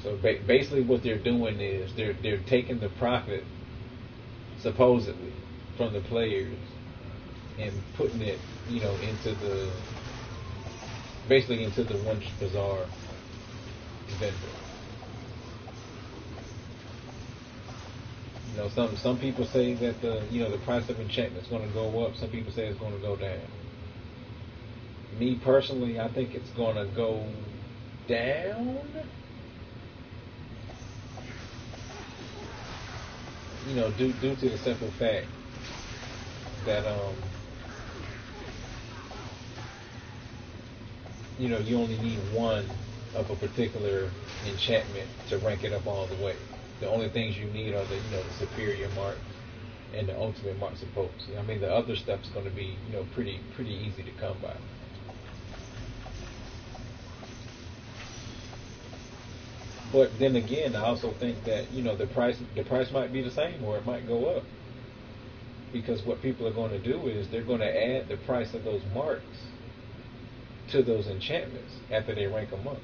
So basically what they're doing is they're taking the profit, supposedly, from the players and putting it, into the Wunsch Bazaar vendor. Some people say that the price of enchantment is going to go up. Some people say it's going to go down. Me personally, I think it's going to go down. Due to the simple fact that you only need 1 of a particular enchantment to rank it up all the way. The only things you need are the superior mark and the ultimate marks of potency. I mean, the other stuff's going to be pretty easy to come by. But then again, I also think that the price might be the same, or it might go up, because what people are going to do is they're going to add the price of those marks to those enchantments after they rank them up.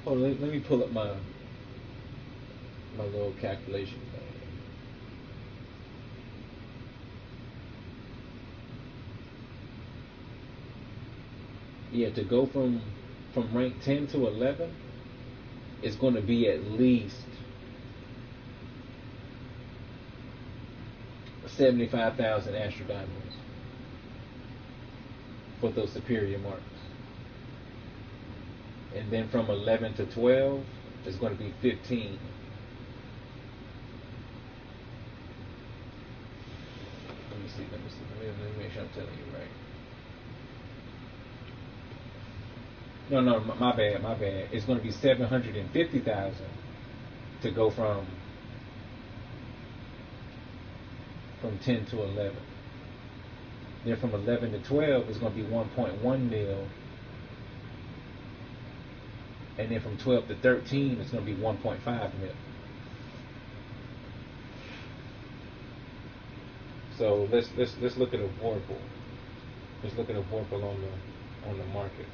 Oh, let me pull up my little calculation thing. Yeah, to go from rank 10 to 11, it's going to be at least 75,000 Astro Diamonds for those superior marks. And then from 11 to 12, it's going to be 15. Let me see. Let me make sure I'm telling you right. No, my bad. It's going to be 750,000 to go from 10 to 11. Then from 11 to 12, it's going to be 1.1 mil. And then from 12 to 13, it's going to be 1.5 mil. So let's look at a Vorpal. Let's look at a Vorpal on the market.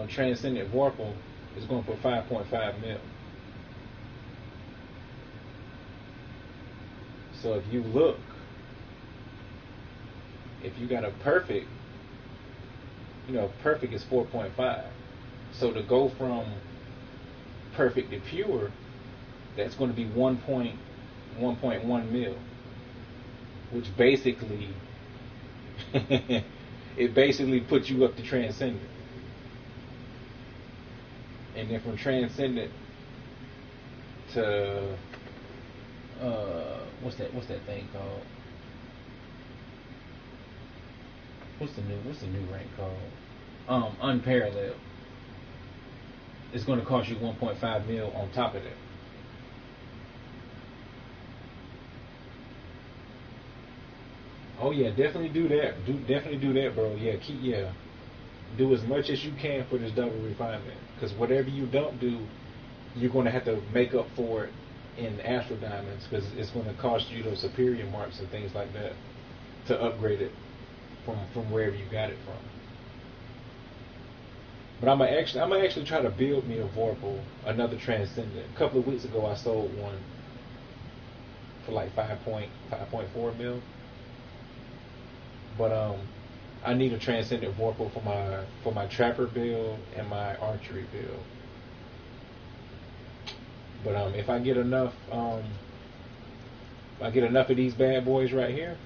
Transcendent Vorpal is going for 5.5 mil. So if you look, if you got a perfect, perfect is 4.5. So to go from perfect to pure, that's going to be 1.1 mil. which basically it basically puts you up to transcendent. And then from transcendent to what's that thing called? What's the new rank called? Unparalleled. It's going to cost you 1.5 mil on top of that. Oh yeah, definitely do that. Definitely do that, bro. Yeah, do as much as you can for this double refinement. Because whatever you don't do, you're going to have to make up for it in Astral Diamonds. Because it's going to cost you those superior marks and things like that to upgrade it from wherever you got it from. But I'm gonna actually try to build me a Vorpal, another Transcendent. A couple of weeks ago, I sold one for like 5.4 mil. But I need a Transcendent Vorpal for my Trapper build and my Archery build. But if I get enough, of these bad boys right here,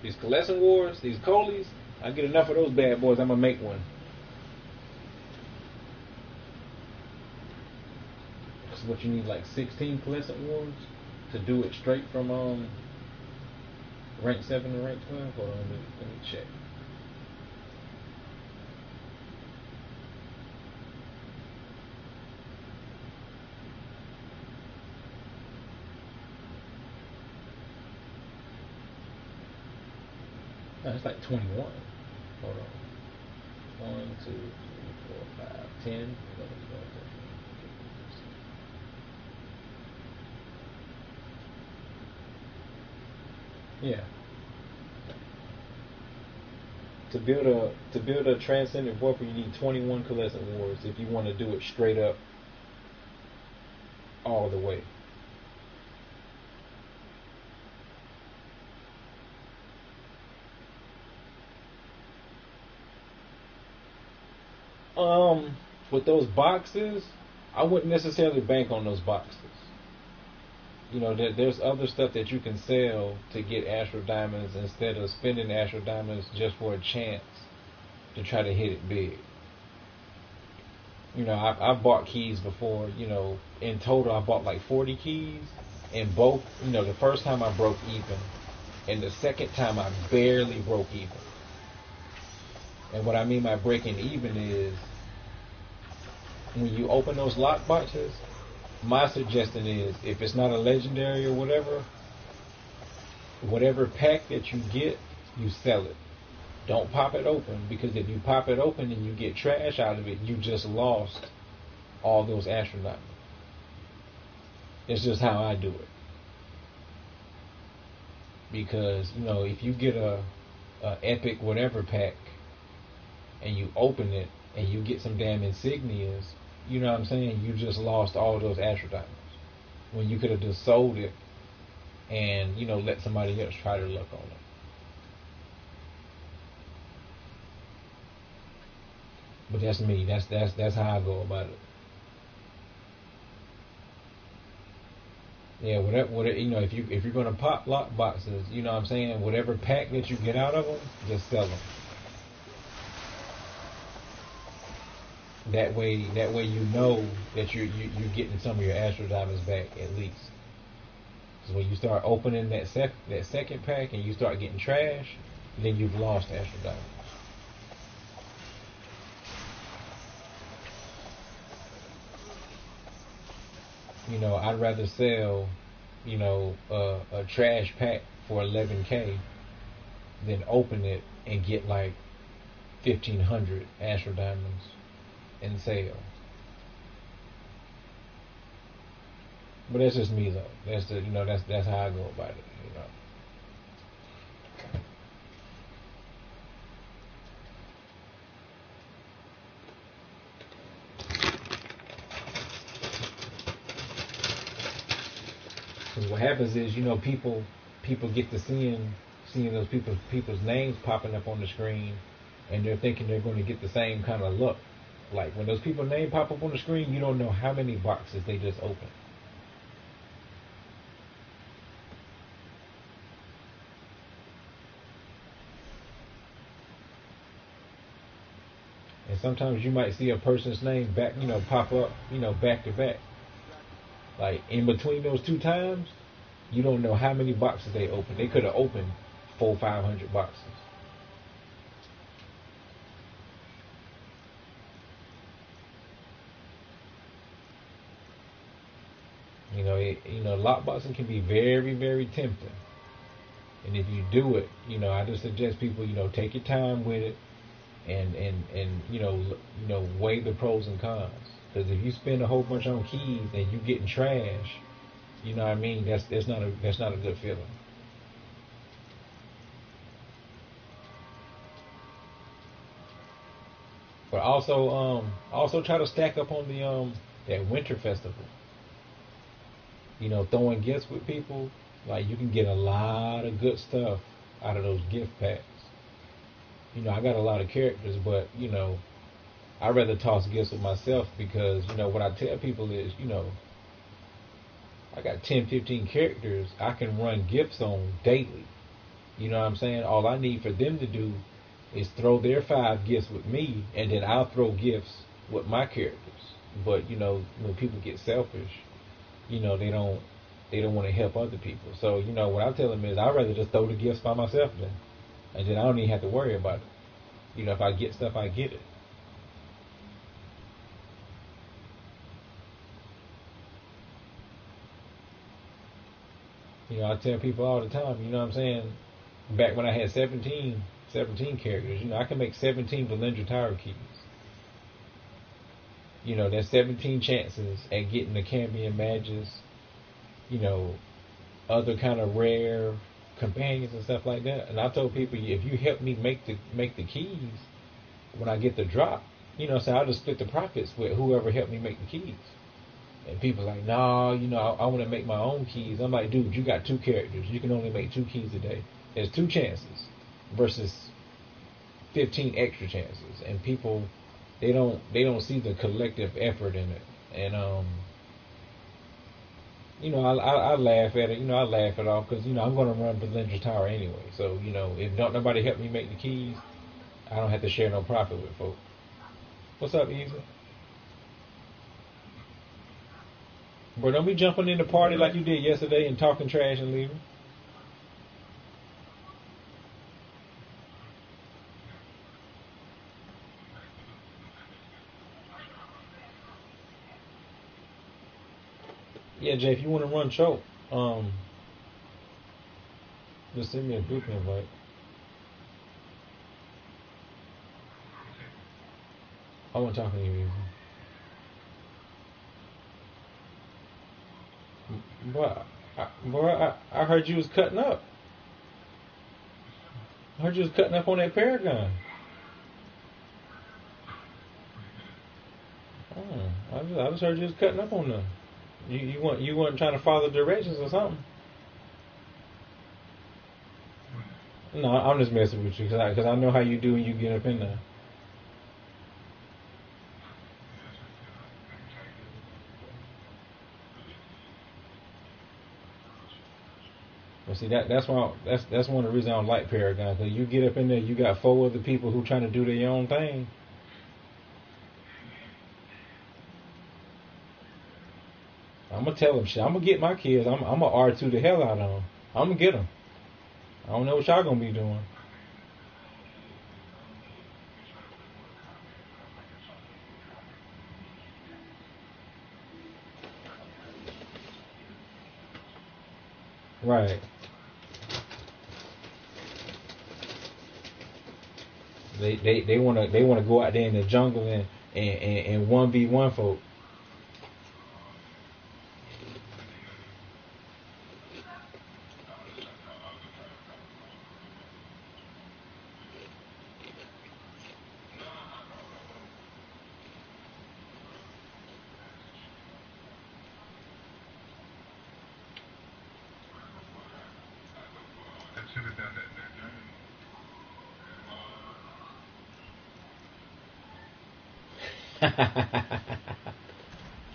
these Coalescent Wars, these Colies, I get enough of those bad boys, I'm gonna make one. So what you need, like 16 Coalescent Wars to do it straight from rank 7 to rank 12? Hold on, let me check. No, it's like 21. Hold on. 1, 2, 3, 4, 5, 10, 11, 12, 13. Yeah. To build a Transcendent Vorpal, you need 21 Coalescent Wars if you want to do it straight up all the way. With those boxes, I wouldn't necessarily bank on those boxes. You know, there's other stuff that you can sell to get Astral Diamonds instead of spending Astral Diamonds just for a chance to try to hit it big. You know, I've bought keys before. You know, in total I bought like 40 keys, and both, you know, the first time I broke even, and the second time I barely broke even. And what I mean by breaking even is, when you open those lock boxes, my suggestion is, if it's not a legendary or whatever pack that you get, you sell it. Don't pop it open, because if you pop it open and you get trash out of it, you just lost all those Astral Diamonds. It's just how I do it. Because, you know, if you get a epic whatever pack and you open it and you get some damn insignias, you know what I'm saying? You just lost all those Astral Diamonds when you could have just sold it and, you know, let somebody else try their luck on it. But that's me. That's how I go about it. Yeah, whatever, you know, if you're gonna pop lock boxes, you know what I'm saying? Whatever pack that you get out of them, just sell them. That way you know that you're getting some of your Astral Diamonds back at least. Because when you start opening that second pack and you start getting trash, then you've lost Astral Diamonds. You know, I'd rather sell, you know, a trash pack for 11K than open it and get like 1,500 Astral Diamonds in sale. But that's just me though. That's the, you know, that's how I go about it, you know. Because what happens is, you know, people get to seeing those people's names popping up on the screen, and they're thinking they're going to get the same kind of luck. Like when those people's names pop up on the screen, you don't know how many boxes they just opened. sometimes you might see a person's name back, pop up, back to back. Like in between those two times, you don't know how many boxes they opened. They could have opened 400-500 boxes. Lockboxing can be very, very tempting. And if you do it, I just suggest people, take your time with it, and weigh the pros and cons. Because if you spend a whole bunch on keys and you getting trash, you know what I mean? That's not a good feeling. But also try to stack up on the that winter festival. Throwing gifts with people, like you can get a lot of good stuff out of those gift packs. I got a lot of characters, but I'd rather toss gifts with myself because what I tell people is, I got 10, 15 characters I can run gifts on daily. You know what I'm saying? All I need for them to do is throw their 5 gifts with me, and then I'll throw gifts with my characters. But when people get selfish, they don't want to help other people. So what I tell them is I'd rather just throw the gifts by myself then, and then I don't even have to worry about it. If I get stuff, I get it. I tell people all the time, what I'm saying? Back when I had 17 characters, I can make 17 Valendra Tower keys. There's 17 chances at getting the Cambion badges, other kind of rare companions and stuff like that. And I told people, if you help me make the keys, when I get the drop, so I'll just split the profits with whoever helped me make the keys. And people like, nah, I want to make my own keys. I'm like, dude, you got 2 characters. You can only make 2 keys a day. There's 2 chances versus 15 extra chances. And people, they don't see the collective effort in it. And I laugh at it. I laugh it off because I'm going to run Valendra Tower anyway. So if don't nobody help me make the keys, I don't have to share no profit with folks. What's up, Easy? Bro, don't be jumping in the party like you did yesterday and talking trash and leaving. Yeah, Jay, if you want to run choke, just send me a group invite. I want to talk to you, Easy. I heard you was cutting up. I heard you was cutting up on that Paragon. I just heard you was cutting up on them. You weren't trying to follow directions or something. No, I'm just messing with you because I know how you do when you get up in there. Well, see that's one of the reasons I don't like Paragon, because you get up in there, you got 4 other people who trying to do their own thing. I'm gonna tell them shit. I'm gonna get my kids. I'm gonna R2 the hell out of them. I'm gonna get them. I don't know what y'all gonna be doing. Right. They wanna go out there in the jungle and 1v1 folk.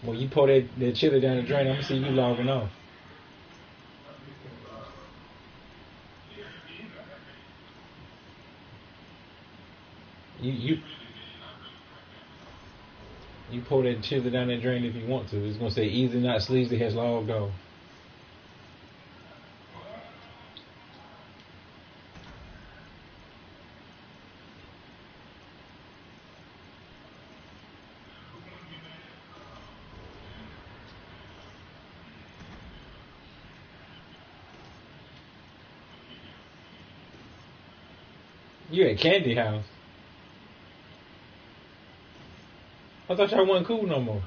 Well, you pour that chili down the drain, I'm gonna see you logging off. You pour that chili down that drain if you want to. It's gonna say easy not sleazy has logged off. You at Candy House. I thought y'all wasn't cool no more.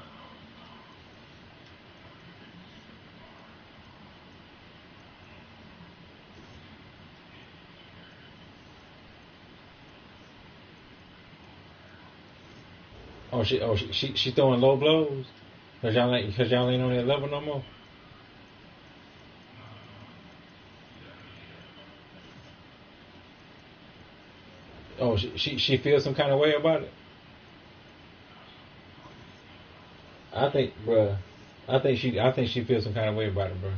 She throwing low blows? Cause y'all ain't on that level no more? Oh, she feels some kind of way about it? I think she feels some kind of way about it, bruh.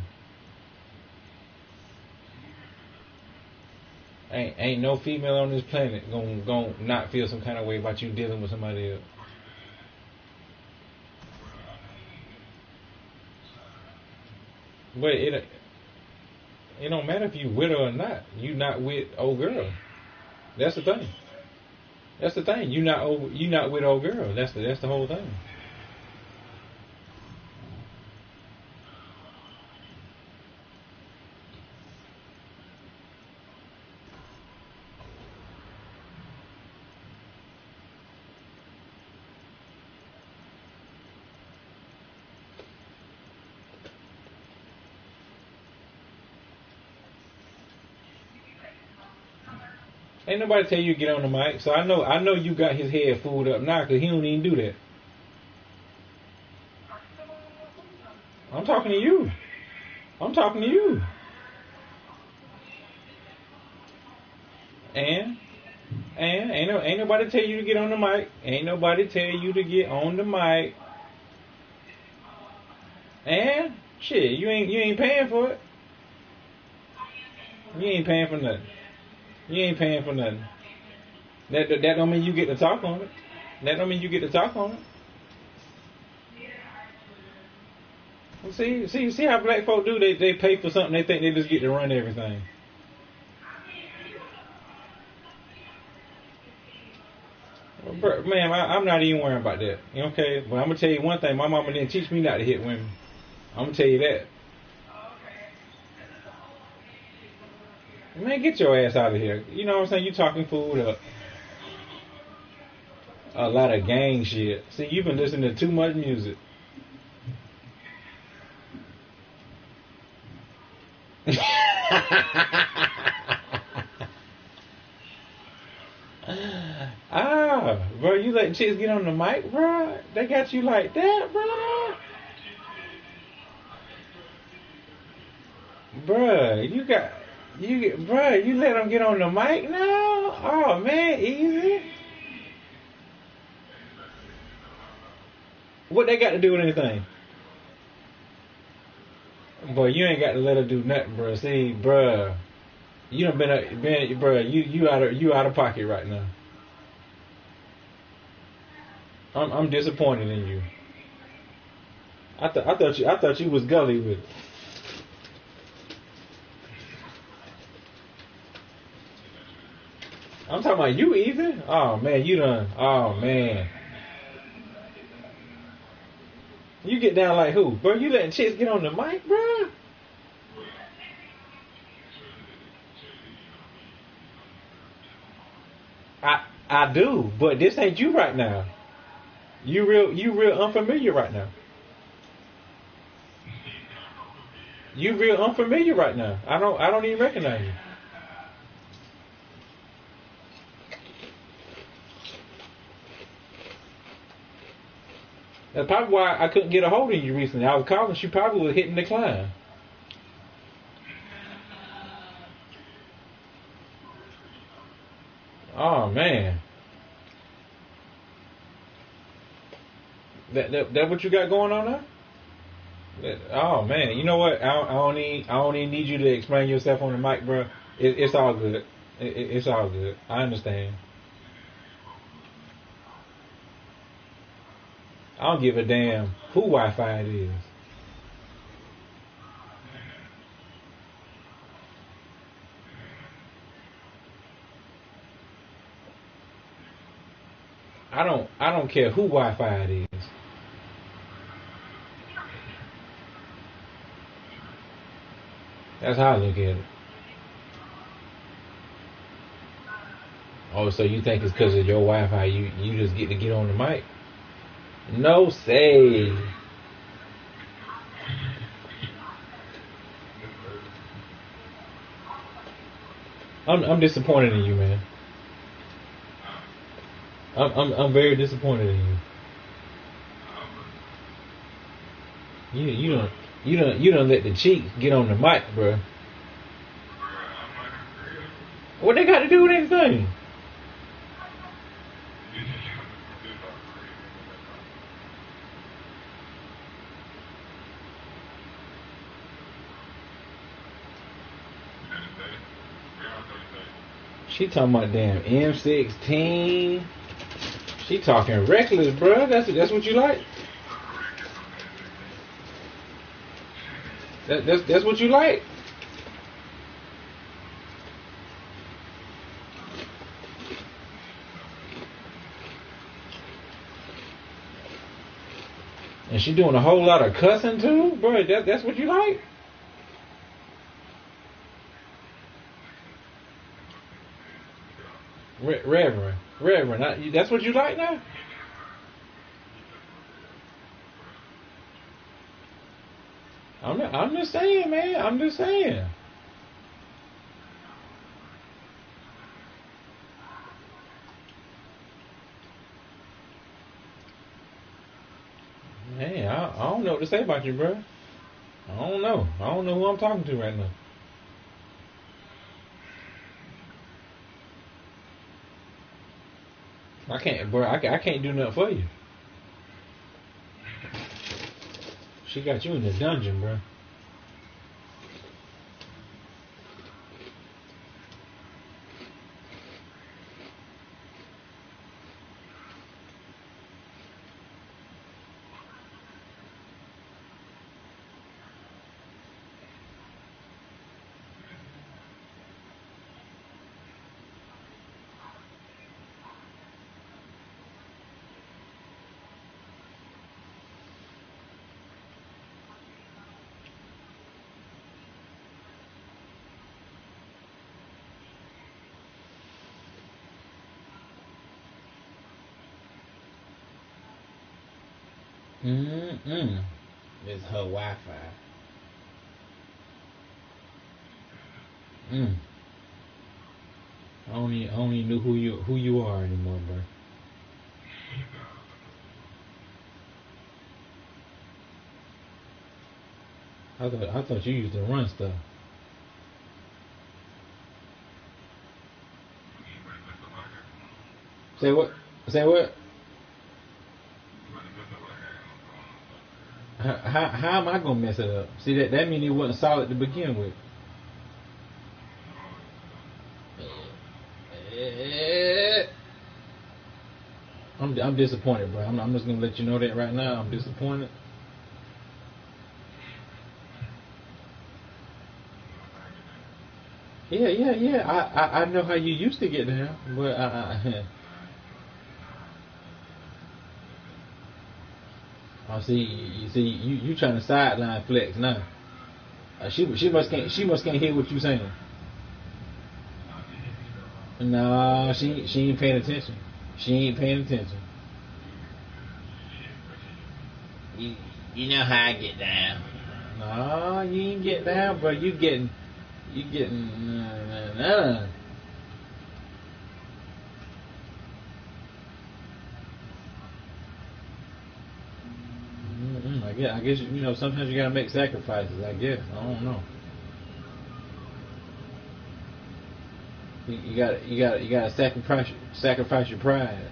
Ain't no female on this planet gonna not feel some kind of way about you dealing with somebody else. But it don't matter if you with her or not. You not with old girl. That's the thing. That's the thing. You not with old girl. That's the whole thing. Ain't nobody tell you to get on the mic, so I know you got his head fooled up now, cause he don't even do that. I'm talking to you. I'm talking to you. And ain't nobody tell you to get on the mic. Ain't nobody tell you to get on the mic. And shit, you ain't paying for it. You ain't paying for nothing. You ain't paying for nothing. That don't mean you get to talk on it. That don't mean you get to talk on it. See how black folk do? They pay for something. They think they just get to run everything. Well, ma'am, I'm not even worrying about that. Okay, but I'm gonna tell you one thing. My mama didn't teach me not to hit women. I'm gonna tell you that. Man, get your ass out of here. You know what I'm saying? You talking food up. A lot of gang shit. See, you've been listening to too much music. Bro, you letting chicks get on the mic, bro? They got you like that, bro? Bruh, you let them get on the mic now? Oh man, easy. What they got to do with anything? Boy, you ain't got to let her do nothing, bro. See, bruh, you done been bruh, you out of pocket right now. I'm disappointed in you. I thought you was gully with it. I'm talking about you, Ethan. Oh man, you done. Oh man, you get down like who, bro? You letting chicks get on the mic, bro? I do, but this ain't you right now. You real unfamiliar right now. You real unfamiliar right now. I don't even recognize you. That's probably why I couldn't get a hold of you recently. I was calling, she probably was hitting decline. Oh man. That what you got going on now? Oh man, you know what? I don't even need you to explain yourself on the mic, bro. It's all good. It's all good. I understand. I don't give a damn who Wi-Fi it is. I don't care who Wi-Fi it is. That's how I look at it. Oh, so you think it's because of your Wi-Fi you just get to get on the mic? No say. I'm disappointed in you, man. I'm very disappointed in you. You don't let the cheeks get on the mic, bro. What they got to do with anything? She talking about damn M16. She talking reckless, bro. That's what you like. That's what you like. And she doing a whole lot of cussing too, bro. That's what you like. Reverend, that's what you like now? I'm just saying, man. I'm just saying. Man, I don't know what to say about you, bro. I don't know. I don't know who I'm talking to right now. I can't, bro. I can't do nothing for you. She got you in the dungeon, bro. It's her Wi-Fi. I don't even know who you are anymore, bro. I thought you used to run stuff. Say what? Say what? How am I gonna mess it up? See that means it wasn't solid to begin with. I'm disappointed, bro. I'm just gonna let you know that right now. I'm disappointed. Yeah. I know how you used to get down, but I see. You trying to sideline flex now. She must can't hear what you saying. No, she ain't paying attention. She ain't paying attention. You know how I get down. No, you ain't get down, bro. You getting I guess you know sometimes you gotta make sacrifices. I guess I don't know. You gotta sacrifice your pride.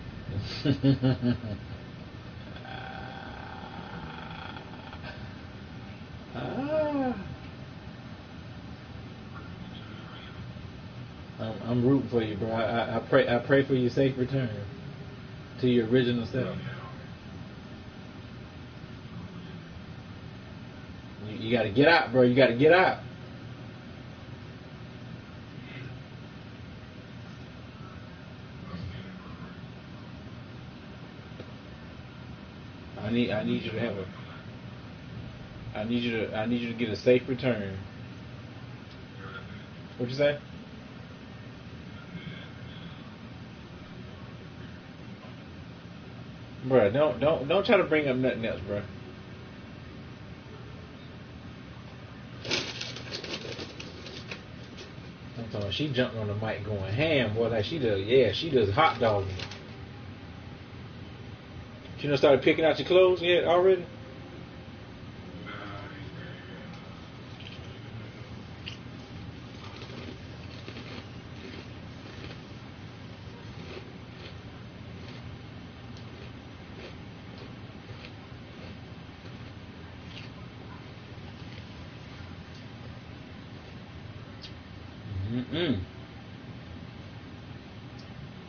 I'm rooting for you, bro. I pray for your safe return to your original self. You gotta get out, bro. You gotta get out. I need you to have a. I need you to get a safe return. What'd you say? Bruh, don't try to bring up nothing else, bruh. I'm talking. She jumped on the mic going ham, boy. Like she does. Yeah, she does hot dogging. She done started picking out your clothes yet already?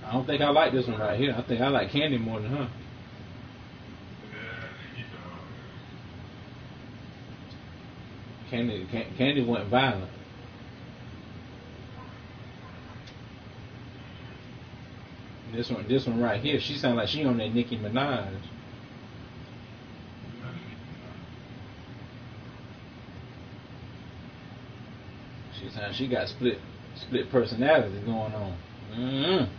I don't think I like this one right here. I think I like Candy more than her. Candy went violent. This one right here, she sound like she on that Nicki Minaj. She sound she got split personalities going on. Mm-hmm.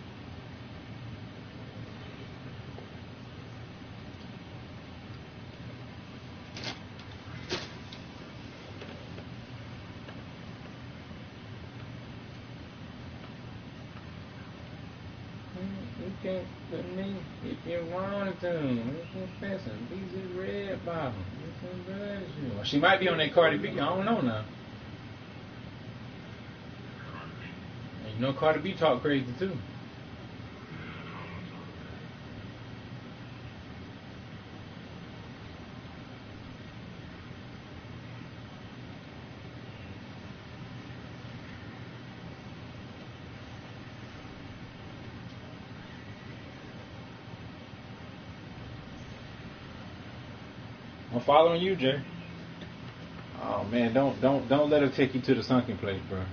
You can't put me if you wanted to. It's confessing. These is red bottom. She might be on that Cardi B. I don't know now. And you know Cardi B talk crazy too. I'm following you, Jay. Oh man, don't let her take you to the sunken place, bro.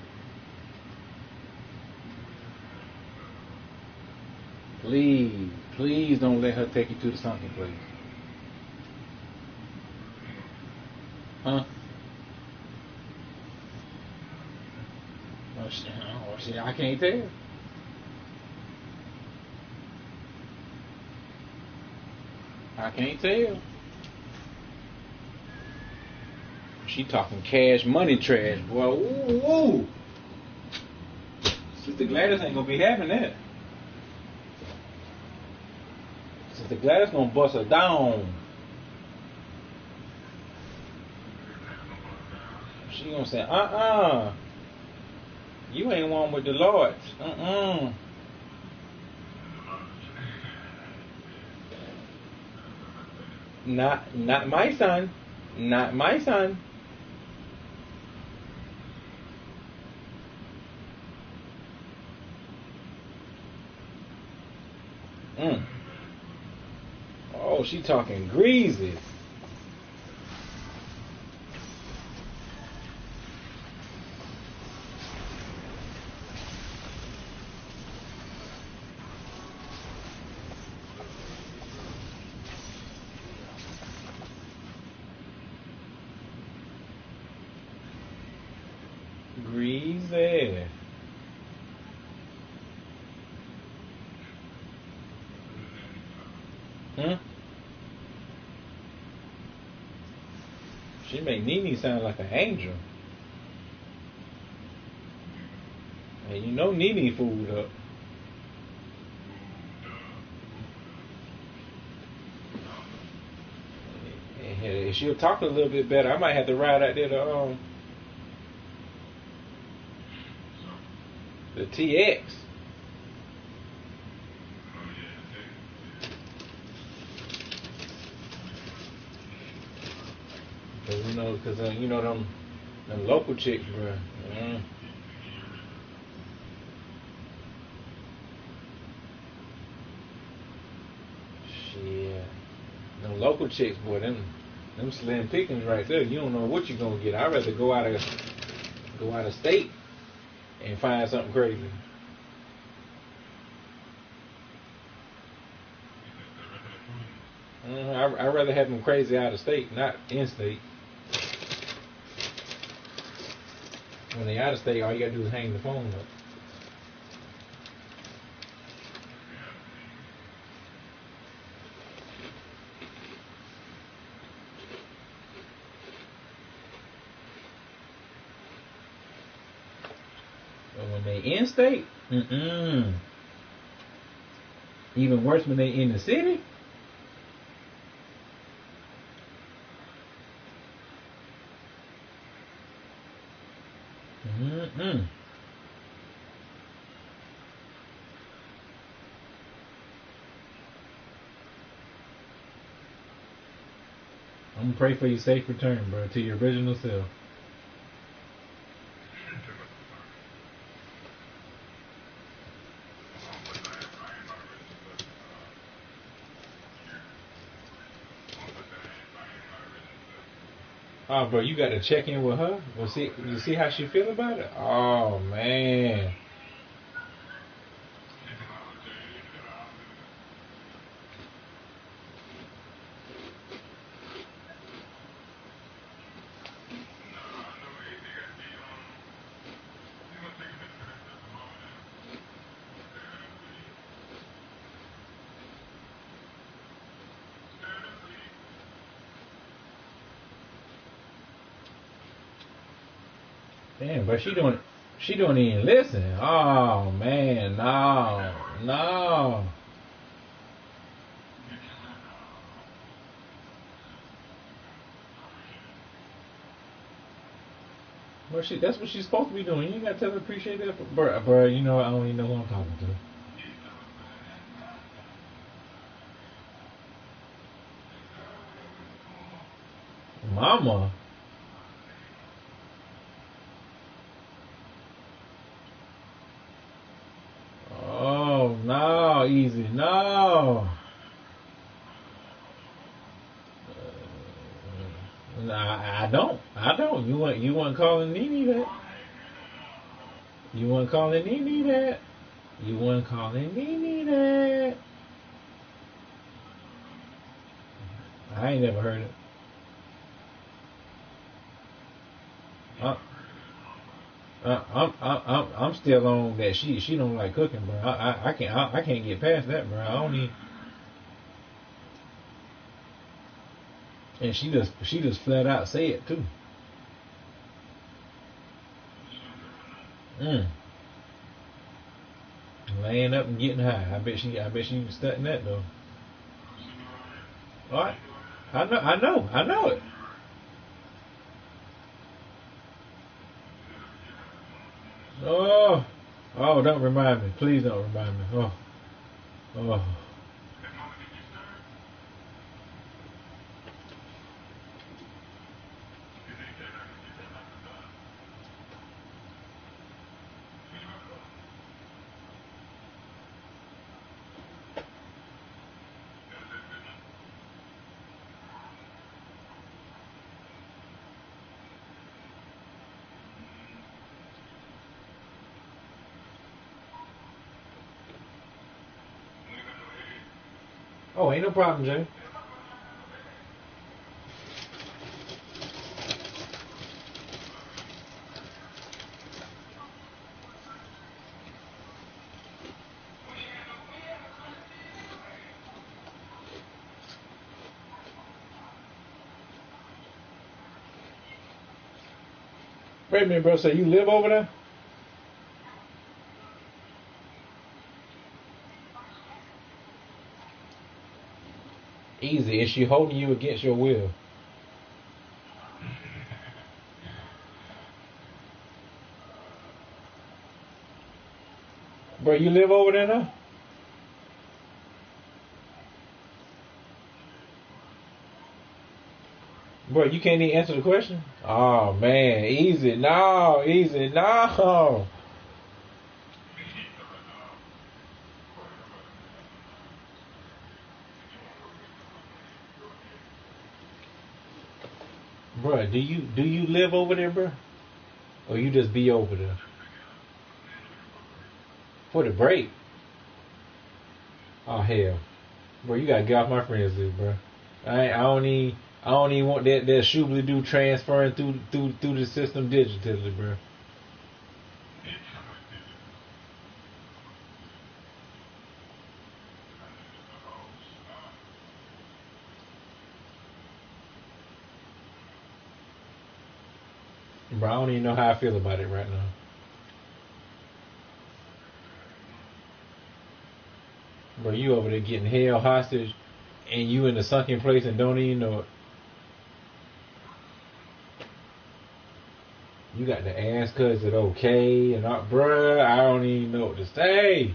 Please don't let her take you to the sunken place. Huh? Oh shit, I can't tell. I can't tell. She talking cash money trash, boy. Ooh. Sister Gladys ain't gonna be having that. Sister Gladys gonna bust her down. She gonna say, you ain't one with the Lord. Not my son. Not my son. Oh, she talking greasy. Greasy. She made Nene sound like an angel. And you know Nene fooled up. If she'll talk a little bit better, I might have to ride out there to the TX. Cause you know them local chicks, bro. Shit, them local chicks, boy. Them Them slim pickings right there. You don't know what you're gonna get. I'd rather go out of state and find something crazy. I'd rather have them crazy out of state, not in state. When they out of state, all you gotta do is hang the phone up. But when they in state, even worse when they in the city. I'm gonna pray for your safe return, bro, to your original self. Oh, bro, you got to check in with her. Well, you see how she feel about it? Oh, man. Damn, but she don't even listen. Oh man, no. Well, that's what she's supposed to be doing. You ain't gotta tell her to appreciate that, bro. You know I don't even know who I'm talking to. Mama. Oh no, easy, no. I don't. You weren't calling Nene that. You weren't calling Nene that. You weren't calling Nene that. I ain't never heard it. I'm still on that. She don't like cooking, bro. I can't get past that, bro. I don't need. And she just flat out say it too. Laying up and getting high. I bet she studying that though. All right. I know it. Oh, don't remind me. Please don't remind me. Oh. Oh, ain't no problem, Jay. Wait a minute, bro. So you live over there? Easy. Is she holding you against your will? Bro, you live over there now? Bro, you can't even answer the question? Oh, man. Easy. No. Bruh, do you live over there, bruh? Or you just be over there? For the break? Oh hell. Bro, you gotta get off my friends list, bro. I don't even want that shubly do transferring through the system digitally, bro. Bro, I don't even know how I feel about it right now. Bro, you over there getting held hostage and you in the sunken place and don't even know it. You got to ask her, is it okay? And bruh, I don't even know what to say.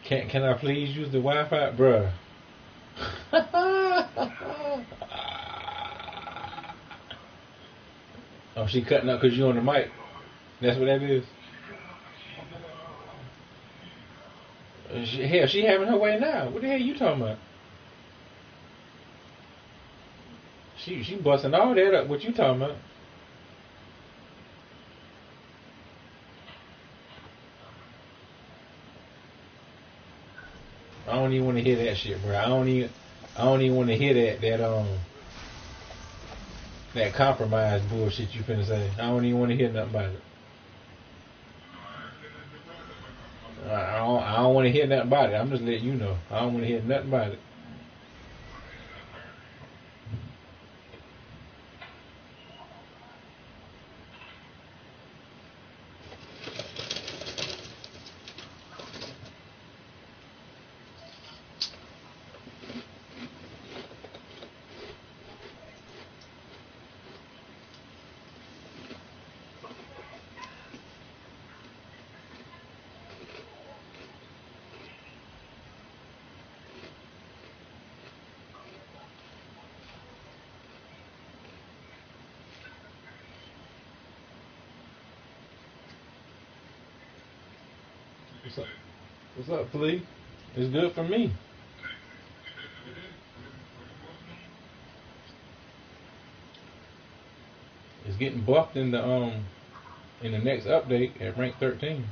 Can I please use the Wi-Fi? Bruh. Oh, she cutting up because you on the mic. That's what that is. Hell, she having her way now. What the hell you talking about? She busting all that up. What you talking about? I don't even want to hear that shit, bro. I don't even want to hear that compromise bullshit you finna say. I don't even want to hear nothing about it. I don't want to hear nothing about it. I'm just letting you know. I don't want to hear nothing about it. What's up? What's up, Flea? It's good for me. It's getting buffed in the next update at rank 13.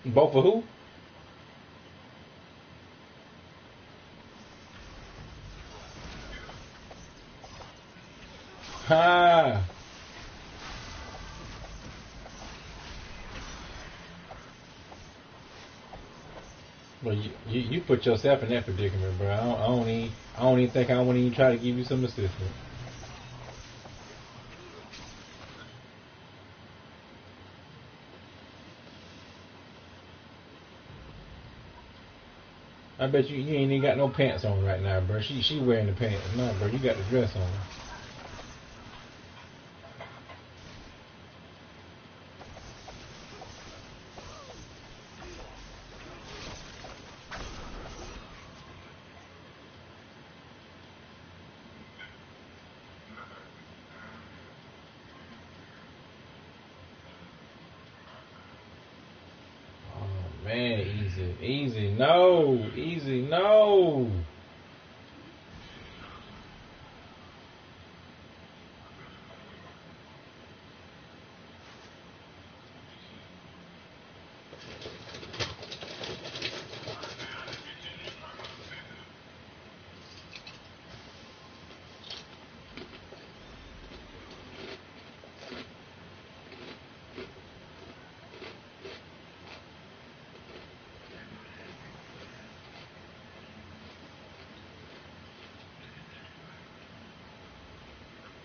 Both for who? Ha! Well, you put yourself in that predicament, bro. I don't even think I want to even try to give you some assistance. I bet you ain't even got no pants on right now, bro. She wearing the pants. No, bro, you got the dress on. Oh man, easy, no, easy, no.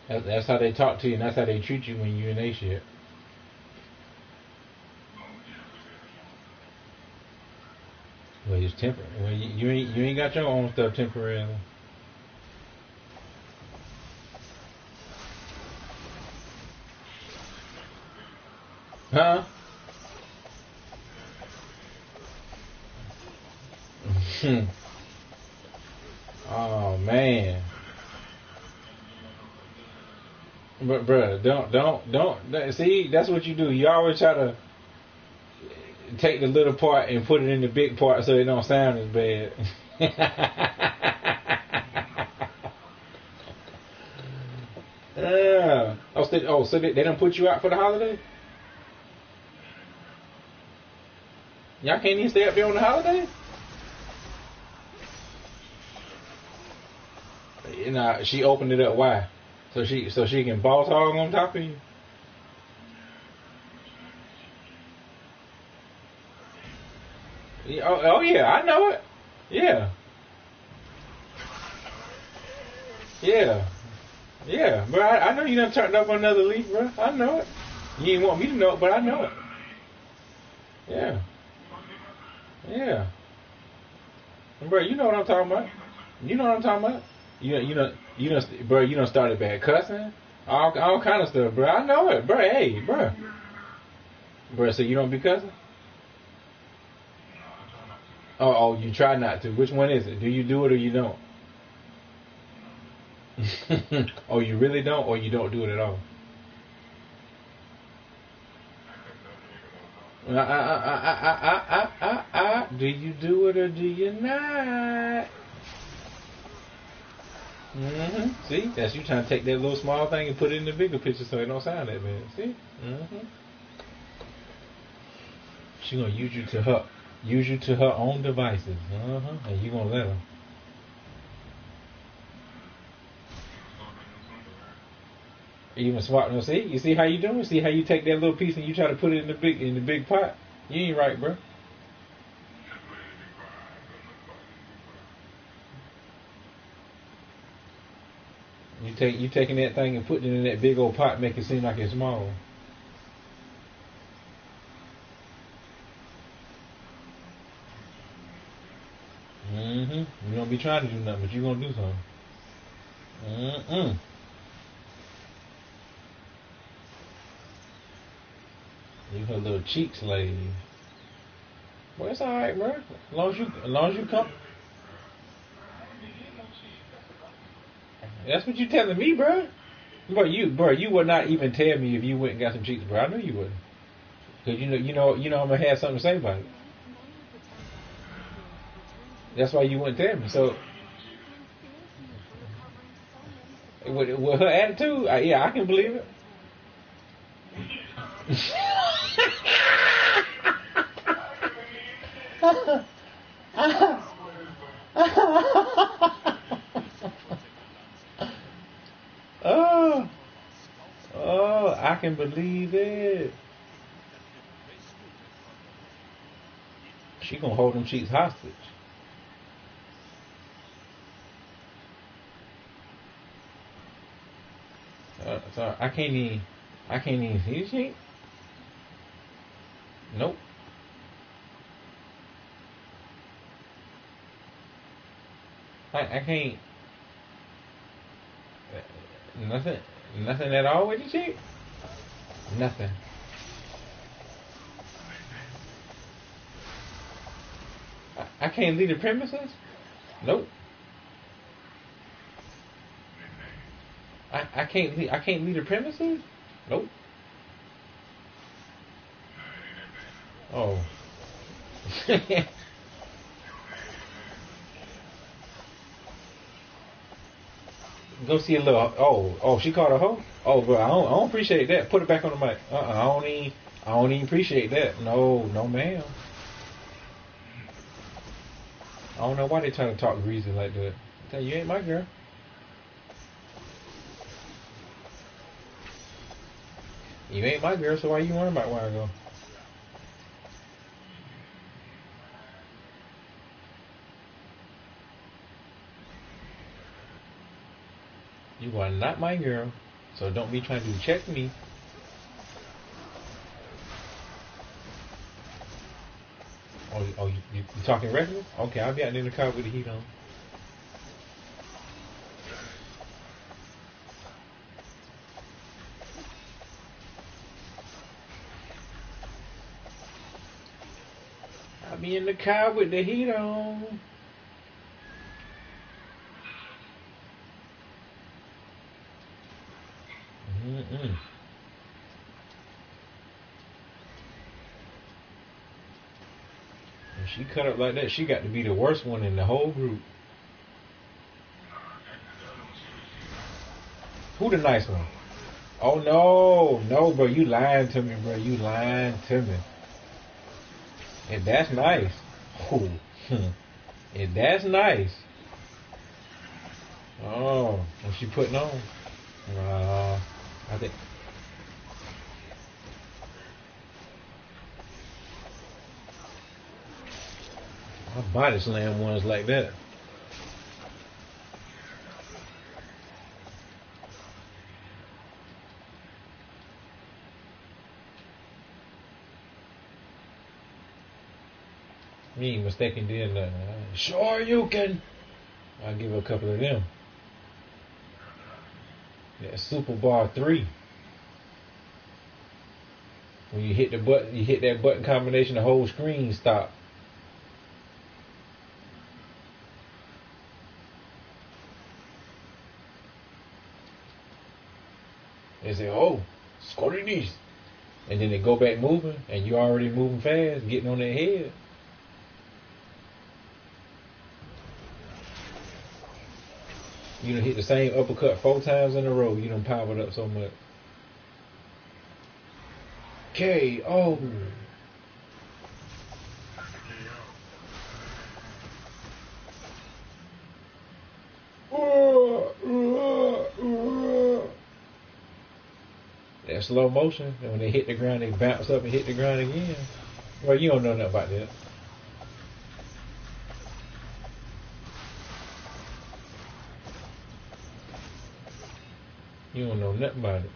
That's how they talk to you, and that's how they treat you when you in they shit. Well, it's temporary. Well, you ain't got your own stuff temporarily. Huh? Oh man. But bruh, don't see, that's what you do. You always try to take the little part and put it in the big part so it don't sound as bad. Yeah. So they don't put you out for the holiday? Y'all can't even stay up there on the holiday? You know, she opened it up. Why? So she can boss hog on top of you? Oh yeah, I know it. Yeah. Yeah. Yeah, bro, I know you done turned up another leaf, bro. I know it. You ain't want me to know it, but I know it. Yeah. Yeah. And bro, you know what I'm talking about. You know what I'm talking about. Bro, you done started bad cussing. All kind of stuff, bro. I know it, bro. Hey, bro. Bro, so you don't be cussing? Oh, you try not to. Which one is it? Do you do it or you don't? Oh, you really don't, or you don't do it at all? Do you do it or do you not? See, that's you trying to take that little small thing and put it in the bigger picture so it don't sound that bad. See? She gonna use you to her own devices. And you gonna let her. Even swap. No, see, you see how you doing? See how you take that little piece and you try to put it in the big pot? You ain't right, bro. You taking that thing and putting it in that big old pot, make it seem like it's small. You don't be trying to do nothing, but you gonna do something. You her little cheek slave. Well, it's alright, bro. As long as you come. That's what you telling me, bro. Bro, you would not even tell me if you went and got some cheeks, bro. I know you wouldn't. Cause you know, I'm gonna have something to say about it. That's why you wouldn't tell me. So, with her attitude, yeah, I can believe it. Oh, I can believe it. She gonna hold them cheeks hostage. So I can't even see the cheek. Nope. I can't. Nothing at all with the cheek. Nothing. I can't leave the premises. Nope. I can't leave the premises. Nope. Oh. Go see a little. Oh, she called a hoe. Oh, bro, I don't appreciate that. Put it back on the mic. I don't even appreciate that. No, ma'am. I don't know why they trying to talk greasy like that. I tell you, you ain't my girl. You ain't my girl, so why you worrying about where I go? You are not my girl, so don't be trying to check me. Oh, you talking regular? Okay, I'll be out in the car with the heat on. I'll be in the car with the heat on. When she cut up like that, she got to be the worst one in the whole group. Who the nice one? Oh no, bro, you lying to me, bro. You lying to me. And that's nice. Oh, and that's nice. Oh, what she putting on? I think. I body slam ones like that. You ain't mistaken then. Sure you can. I'll give her a couple of them. That Super Bar 3. When you hit the button, you hit that button combination, the whole screen stop. They say, oh, score these. And then they go back moving, and you already moving fast, getting on their head. You done hit the same uppercut 4 times in a row. You done powered up so much. K.O. That slow motion, and when they hit the ground, they bounce up and hit the ground again. Well, you don't know nothing about that. You don't know nothing about it.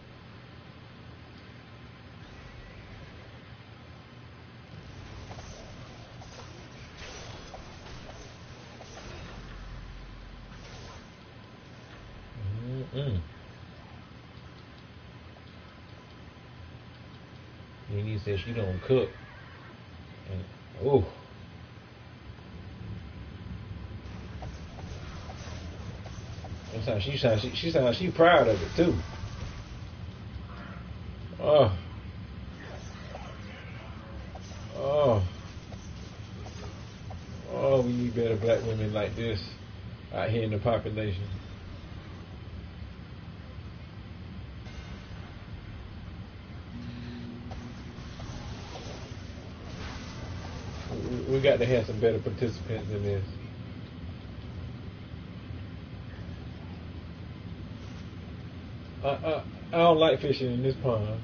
Nene says she don't cook. And, ooh. Sometimes she sounds like she proud of it too. Oh. Oh. Oh, we need better black women like this out here in the population. We got to have some better participants in this. I don't like fishing in this pond.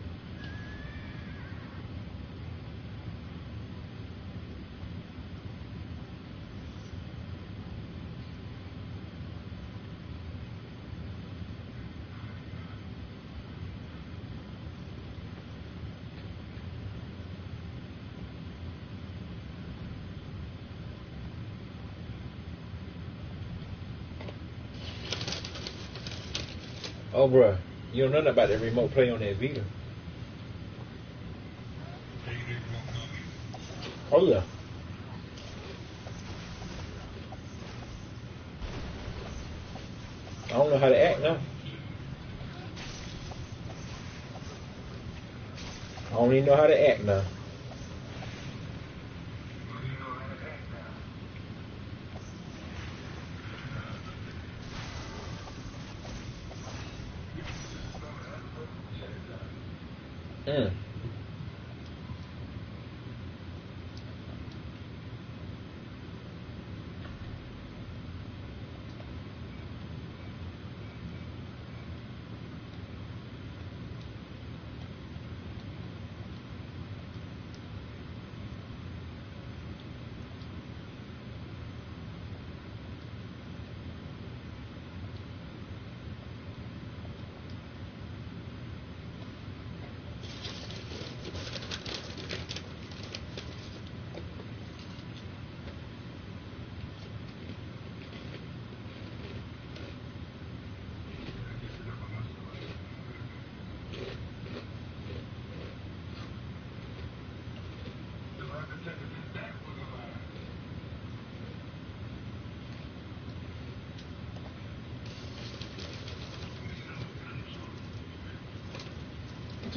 Oh, bruh, you don't know nothing about that remote play on that Vita. Oh, yeah. I don't know how to act now. I don't even know how to act now.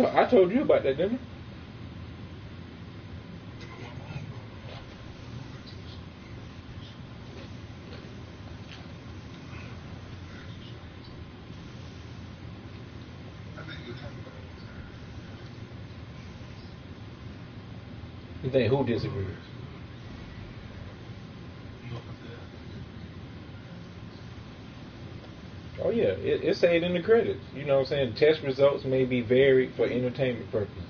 I told you about that, didn't I? You think who disagrees? Oh yeah, it said in the credits. You know what I'm saying? Test results may be varied for entertainment purposes.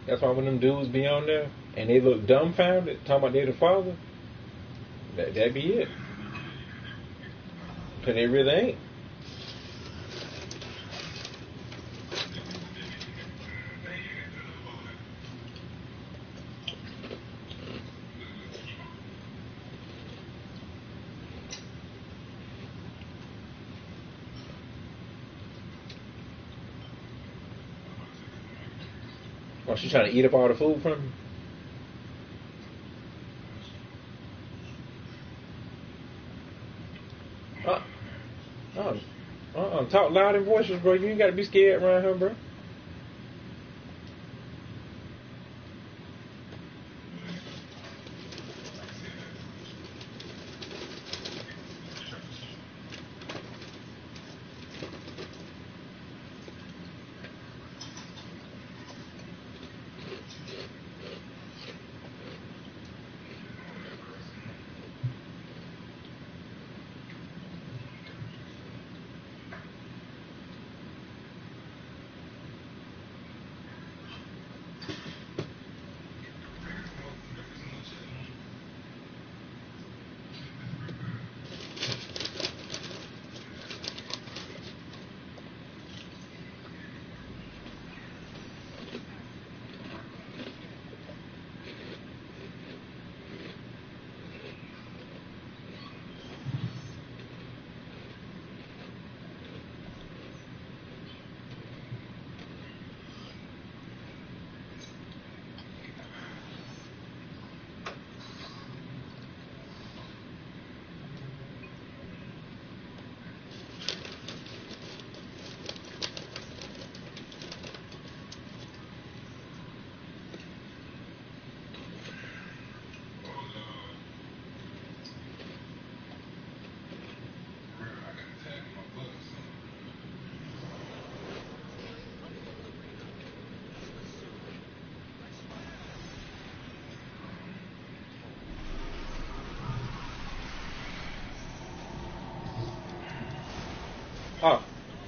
That's why when them dudes be on there and they look dumbfounded, talking about they the father, that be it. Cause they really ain't. Oh, she trying to eat up all the food from you? Talk loud in voices, bro. You ain't got to be scared around her, bro.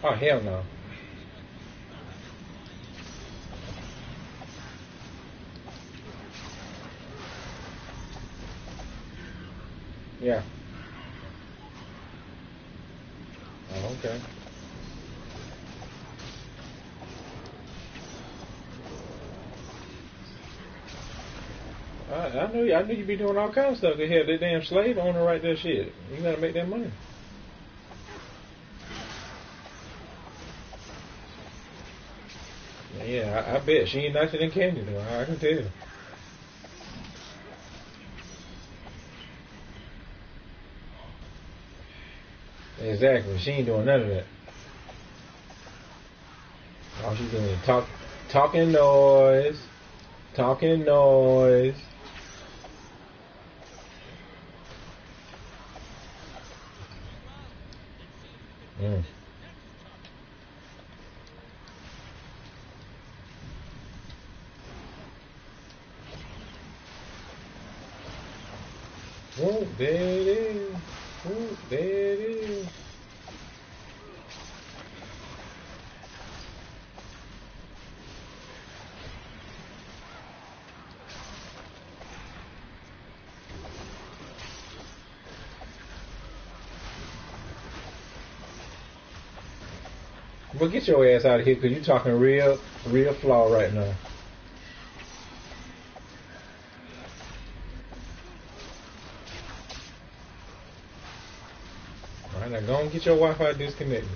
Oh, hell no. Yeah. Oh, okay. I knew you be doing all kinds of stuff. They had that damn slave owner right there. Shit, you gotta make that money. Yeah, I bet she ain't nicer than Candy though. I can tell. Exactly. She ain't doing none of that. All she's doing is talking noise, talking noise. Mm. Oh, there it is. Oh, there it is. Well, get your ass out of here because you're talking real flaw right now. All right, now go and get your Wi-Fi disconnected.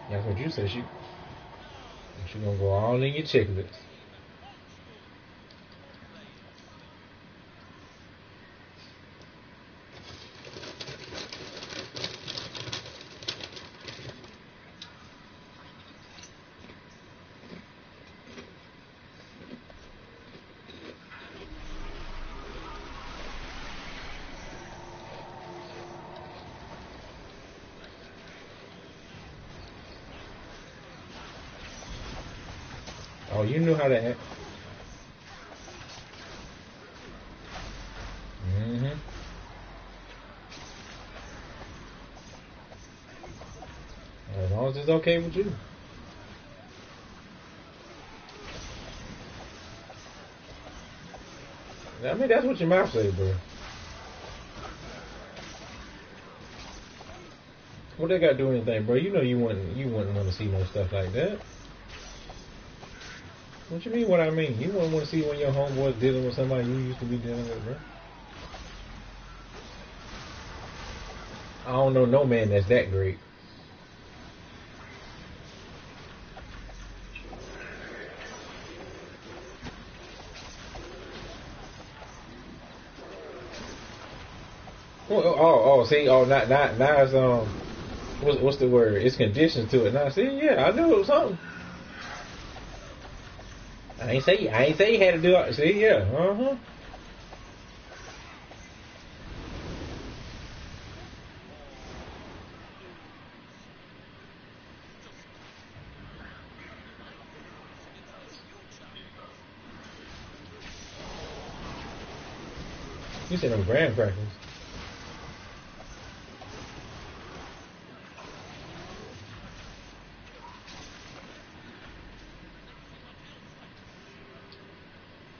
That's what you said. You're gonna go all in your checklist. Oh, you knew how to act. Mm-hmm. As long as it's okay with you. I mean, that's what your mouth says, bro. What they got to do anything, bro? You know you wouldn't want to see no stuff like that. What you mean? What I mean? You wouldn't want to see when your homeboy's dealing with somebody you used to be dealing with, bro. I don't know no man that's that great. See, now it's what's the word? It's conditions to it. Now, see, yeah, I knew it was something. I ain't say you had to do it. See, yeah, You said them graham crackers.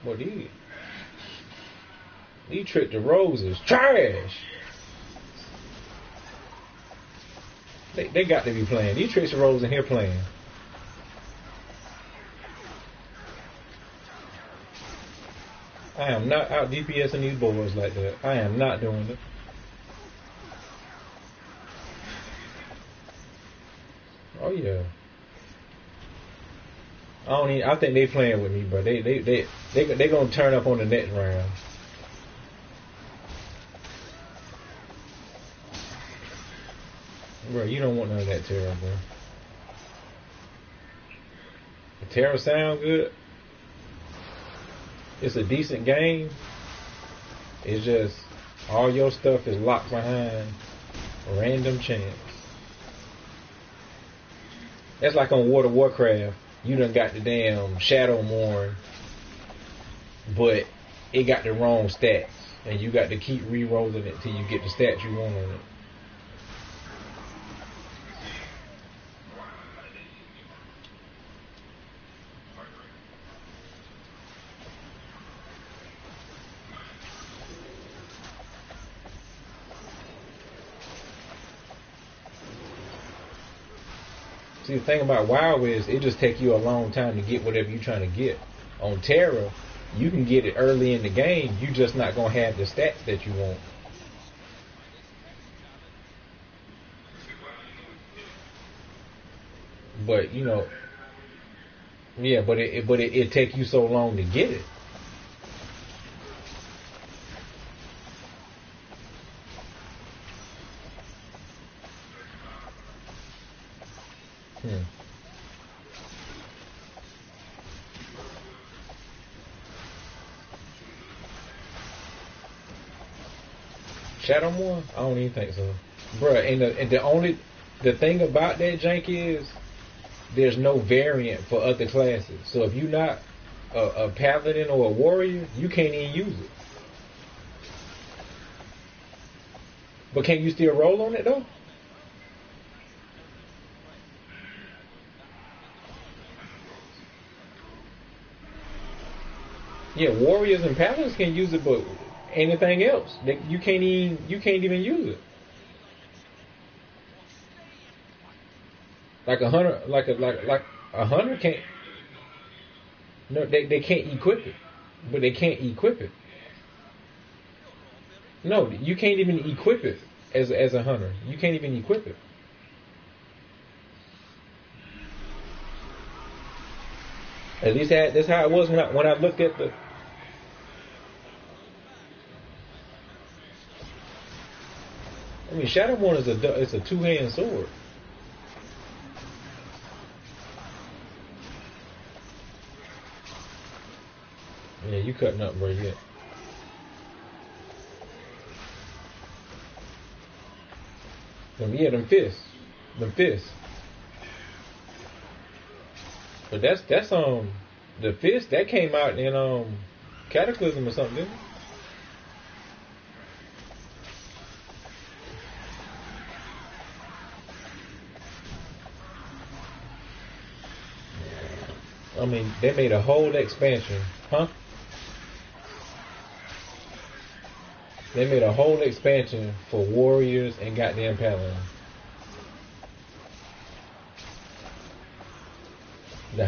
What these Trick the Roses trash. They got to be playing. These Tricks the Roses in here playing. I am not out DPSing these boys like that. I am not doing it. Oh yeah. I think they playing with me, bro. They gonna turn up on the next round. Bro, you don't want none of that Terra, bro. The Terra sound good. It's a decent game. It's just all your stuff is locked behind random chance. That's like on World of Warcraft. You done got the damn Shadow Morn, but it got the wrong stats, and you got to keep re-rolling it till you get the stats you want on it. See, the thing about WoW is it just takes you a long time to get whatever you're trying to get. On Terra, you can get it early in the game. You just not gonna have the stats that you want. But you know, yeah, but it take you so long to get it. Shadowmoor? I don't even think so, bruh. And the thing about that jank is there's no variant for other classes. So if you're not a paladin or a warrior, you can't even use it. But can you still roll on it though? Yeah, warriors and paladins can use it, but anything else, you can't even use it. Like a hunter, like a hunter can't. No, they can't equip it, but they can't equip it. No, you can't even equip it as a hunter. You can't even equip it. At least that's how it was when I looked at the. I mean, Shadowborn is a two-hand sword. Yeah, you cutting up, bro. Yeah. Them fists. Them fists. But that's the fist that came out in Cataclysm or something, didn't it? I mean, they made a whole expansion, huh? They made a whole expansion for warriors and goddamn paladins. The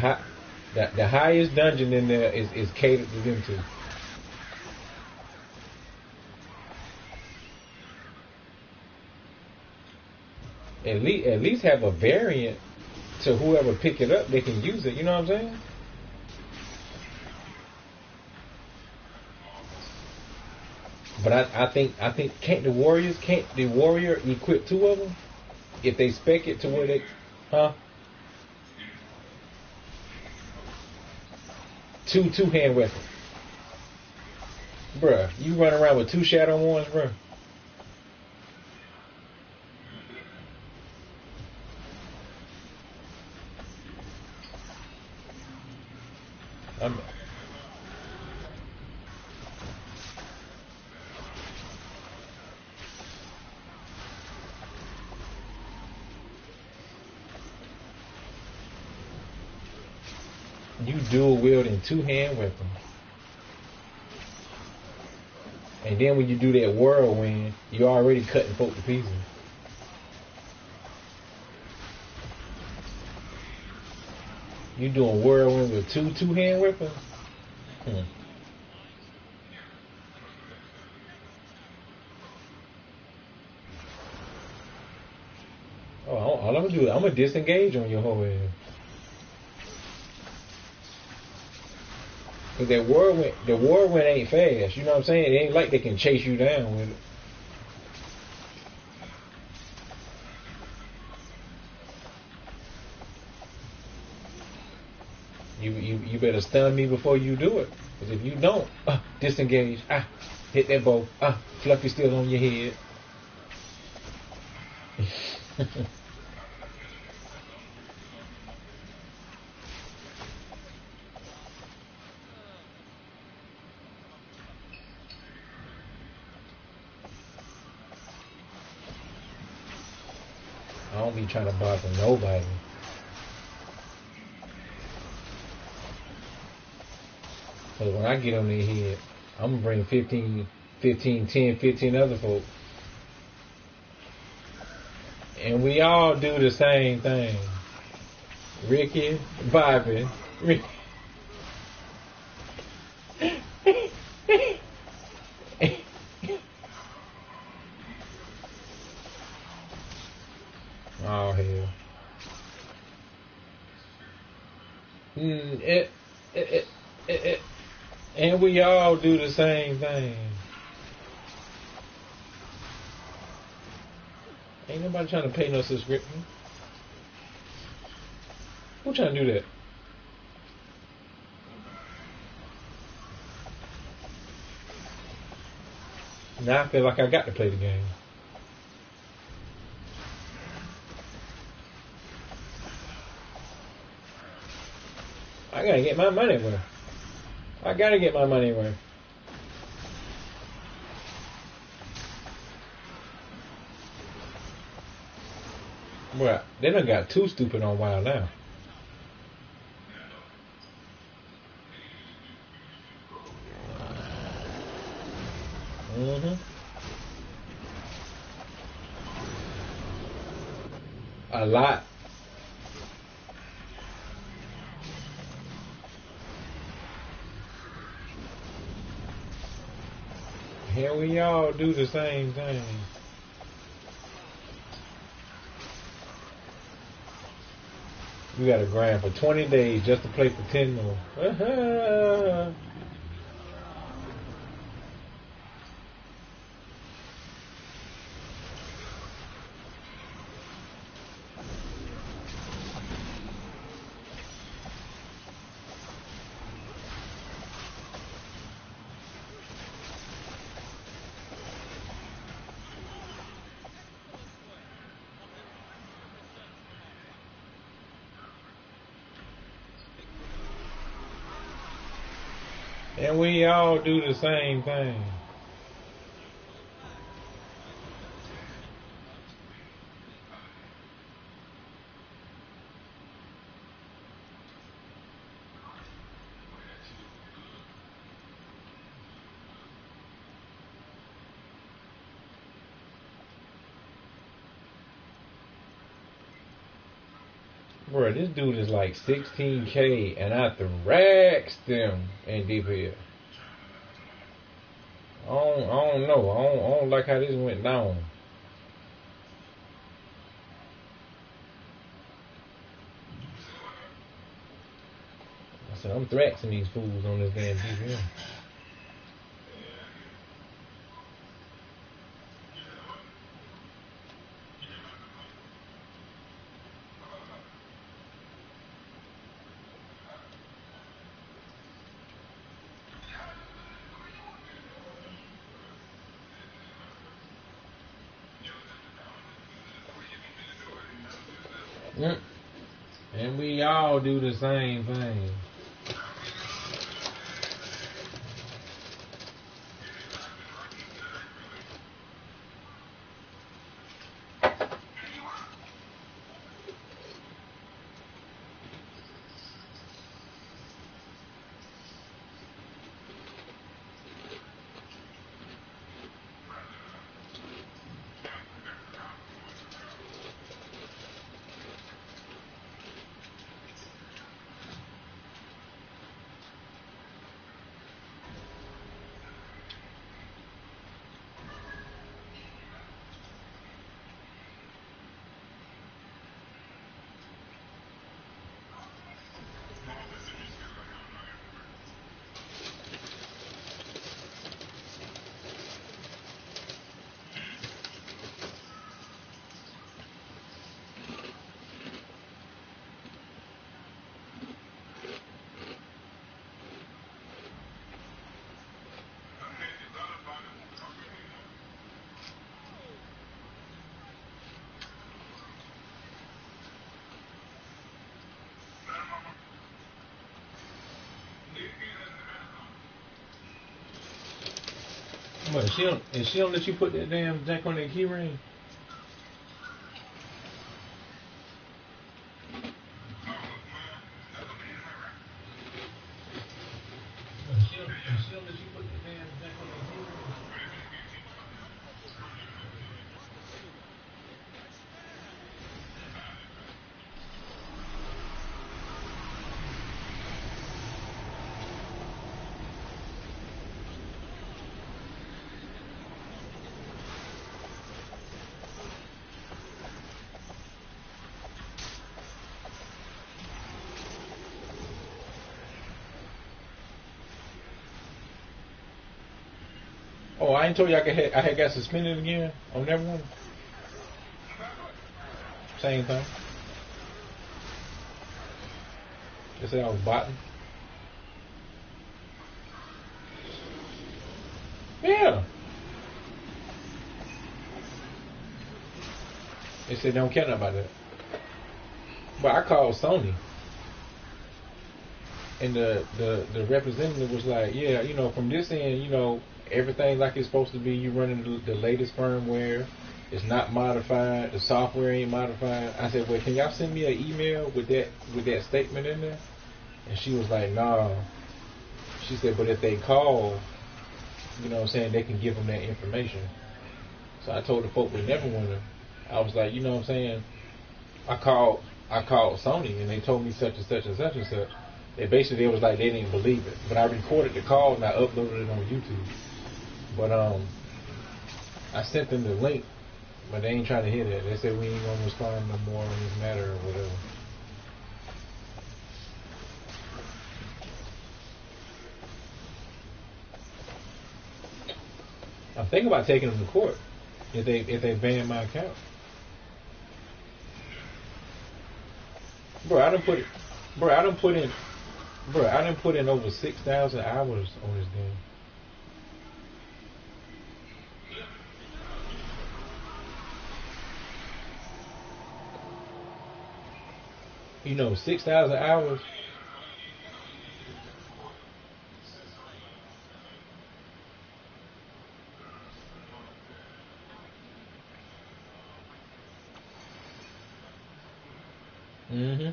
highest dungeon in there is catered to them too. At least have a variant to whoever pick it up, they can use it. You know what I'm saying? But I think can't the warrior equip two of them if they spec it to where they, huh? Two-hand weapon. Bruh, you run around with two Shadowborns, bruh. You dual wielding two-hand weapon. And then when you do that whirlwind, you're already cutting folk to pieces. You doing whirlwind with two-hand weapons? Oh, all I'm gonna do is I'm gonna disengage on your whole ass. Cause the whirlwind ain't fast. You know what I'm saying? It ain't like they can chase you down with it. You better stun me before you do it. Cause if you don't, disengage. Hit that bow. Fluffy still on your head. I don't be trying to bother nobody. Cause when I get on their head, I'm gonna bring 15 other folks. And we all do the same thing. Ricky, Bobby, Ricky. Oh hell. And we all do the same thing. Ain't nobody trying to pay no subscription. Who trying to do that? Now I feel like I got to play the game. I gotta get my money worth. I gotta get my money worth. Well, they done got too stupid on WoW now. A lot. Here we all do the same thing. You gotta grind for 20 days just to play for 10 more. And we all do the same thing. Bro, this dude is like 16K and I thrashed them in DPS. I don't know. I don't like how this went down. I said, I'm thrashing these fools on this damn DPS. And we all do the same thing. What, she don't let you put that damn jack on that key ring? She don't let you put that damn jack on that key ring? Oh, I ain't told you I had got suspended again on Neverwinter. Same thing. They said I was botting. Yeah. They said they don't care nothing about that. But I called Sony. And the representative was like, yeah, you know, from this end, you know, everything like it's supposed to be. You running the latest firmware. It's not modified. The software ain't modified. I said, well, can y'all send me an email with that statement in there? And she was like, nah. She said, but if they call, you know what I'm saying, they can give them that information. So I told the folk with Neverwinter, I was like, you know what I'm saying, I called Sony and they told me such and such and such and such. They was like they didn't believe it. But I recorded the call and I uploaded it on YouTube. But I sent them the link, but they ain't trying to hear that. They said we ain't gonna respond no more on this matter or whatever. I'm thinking about taking them to court if they ban my account. Bro, I done put in over 6,000 hours on this game. You know, 6,000 hours. Mm-hmm.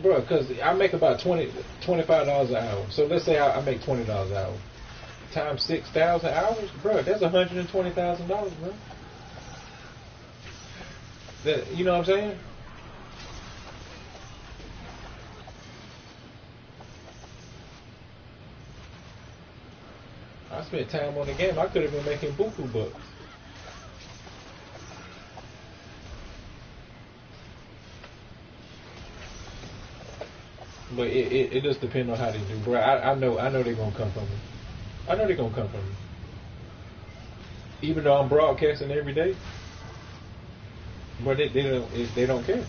Bro, because I make about $25 an hour. So let's say I make $20 an hour. Times 6,000 hours, bro, that's $120,000, bro. That, you know what I'm saying? I spent time on the game. I could have been making buku bucks. But it just depends on how they do, bro. I know they're gonna come from me. I know they're gonna come from me. Even though I'm broadcasting every day, but they don't care.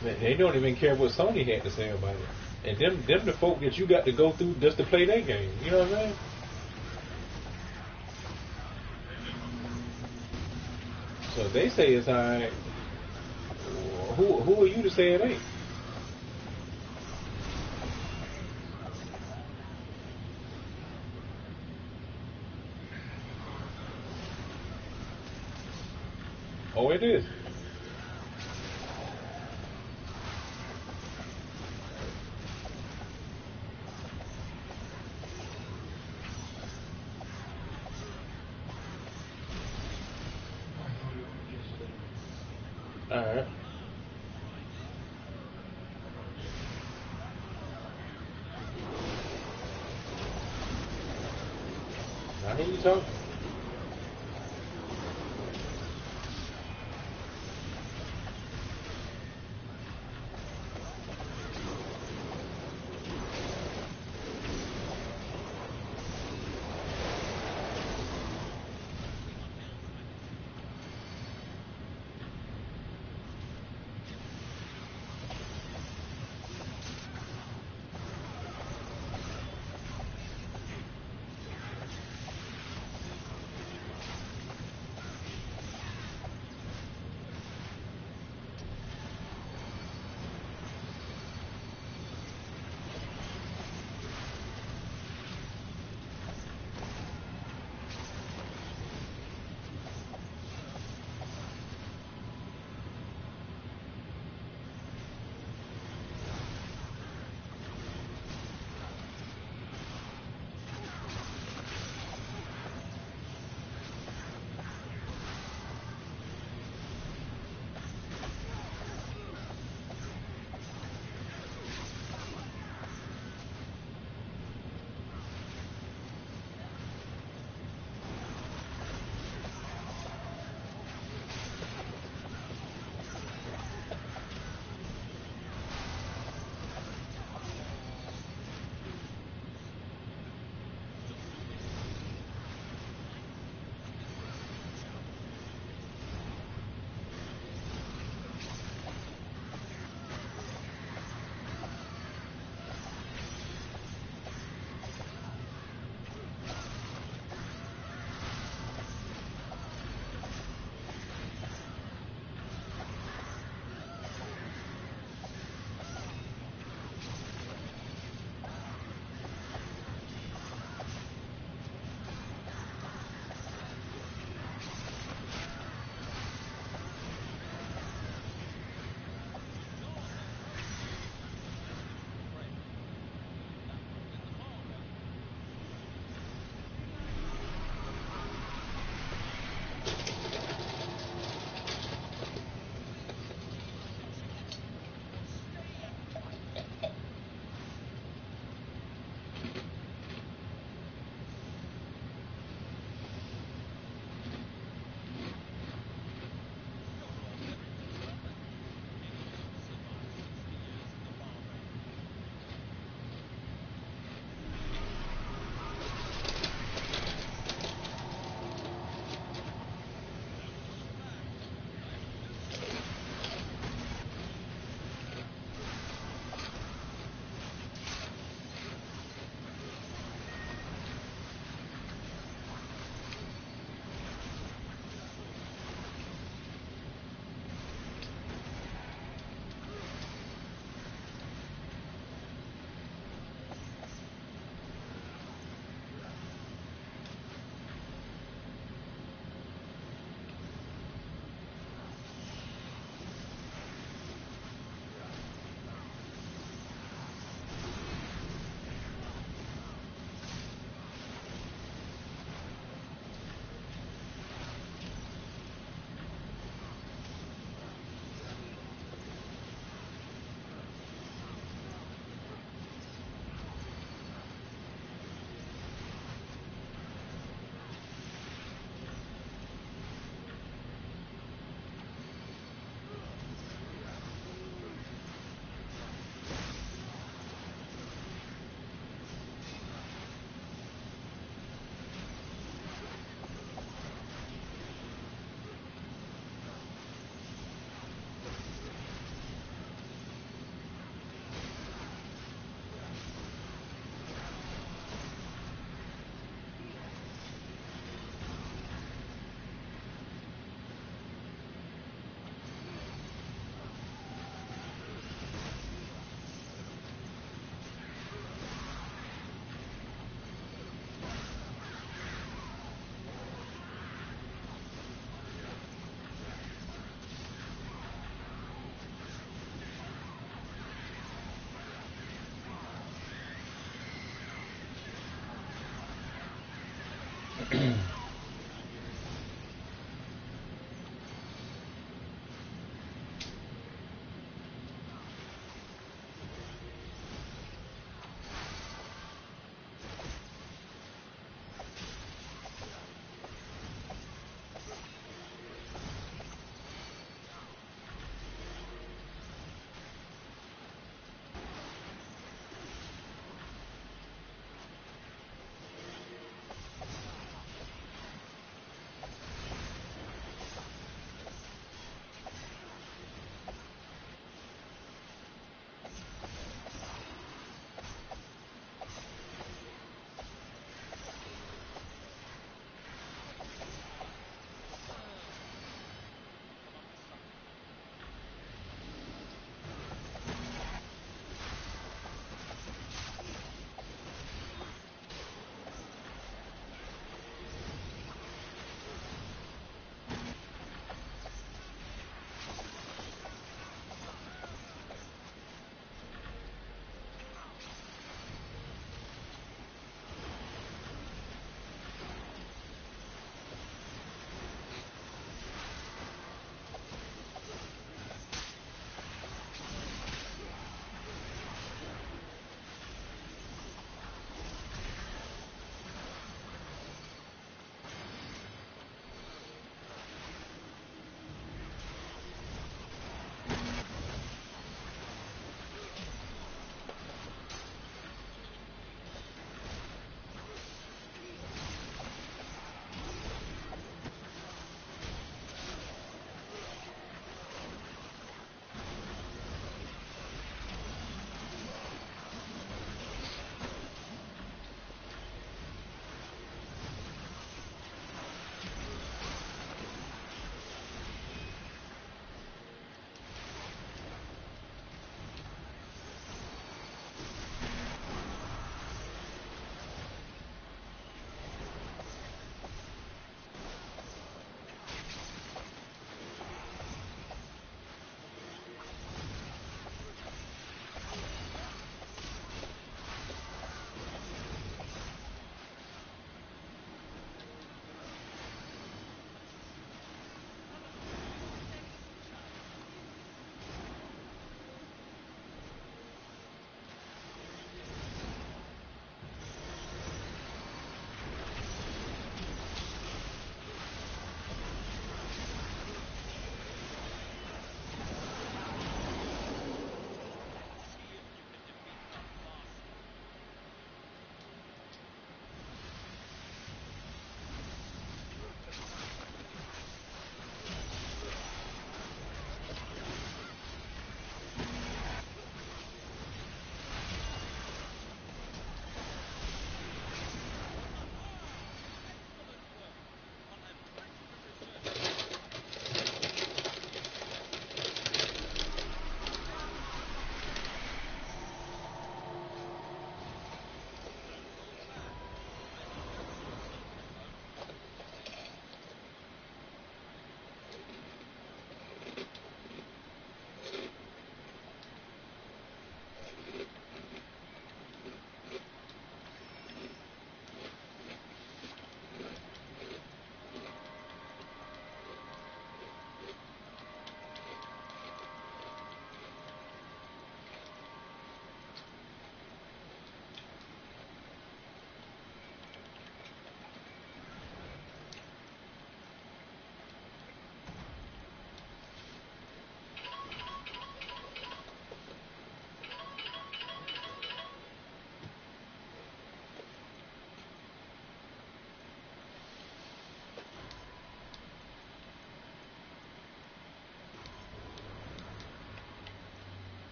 They don't even care what Sony had to say about it. And them the folk that you got to go through just to play their game. You know what I'm saying? So if they say it's alright, who are you to say it ain't? Oh, it is. Alright. I hear you talking.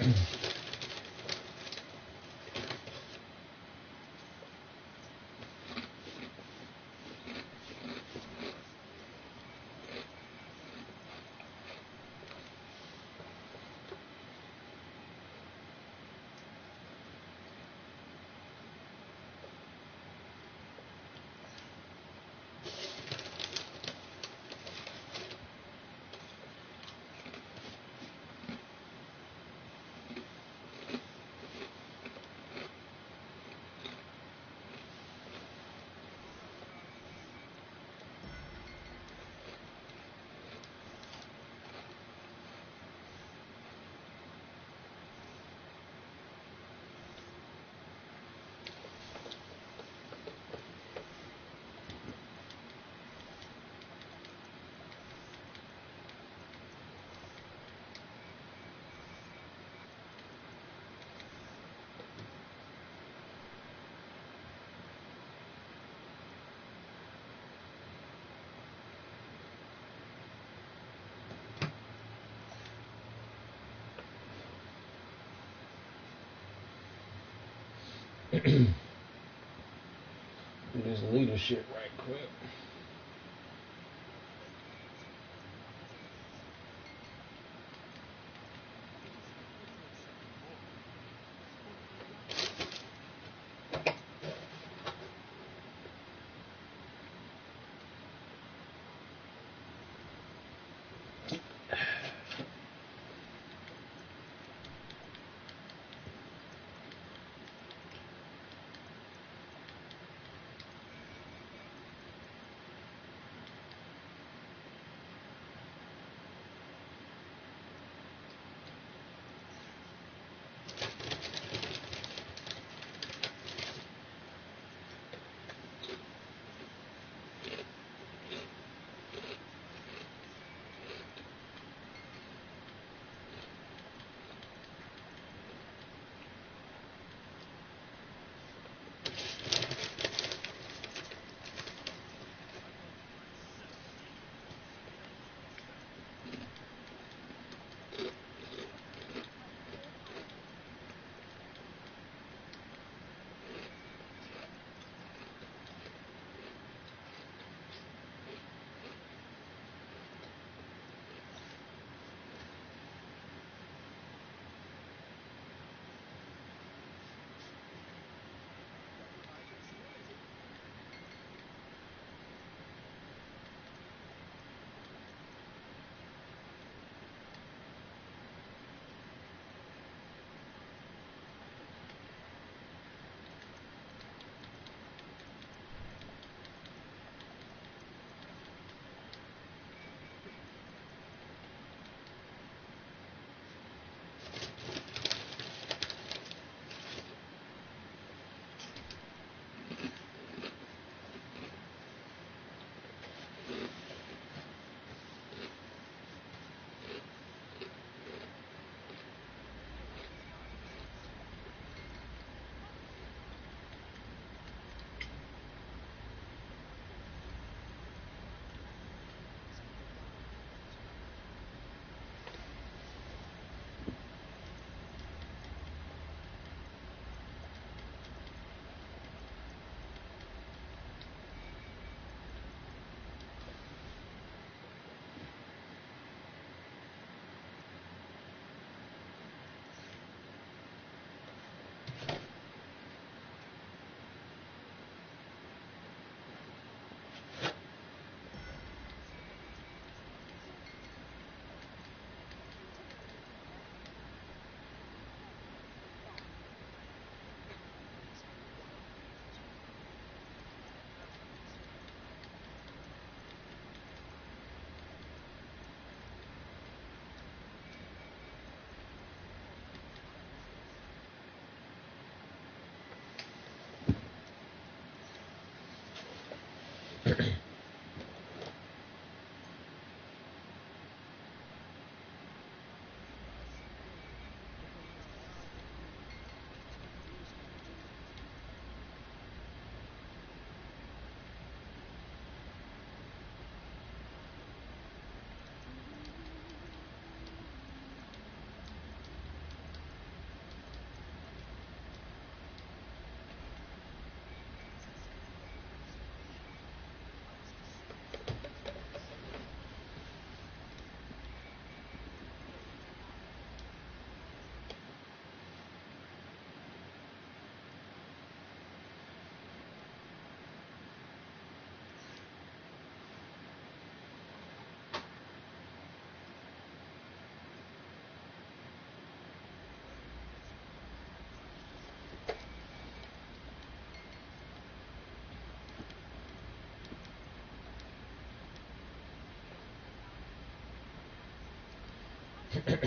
Do this leadership right quick. Excuse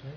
me.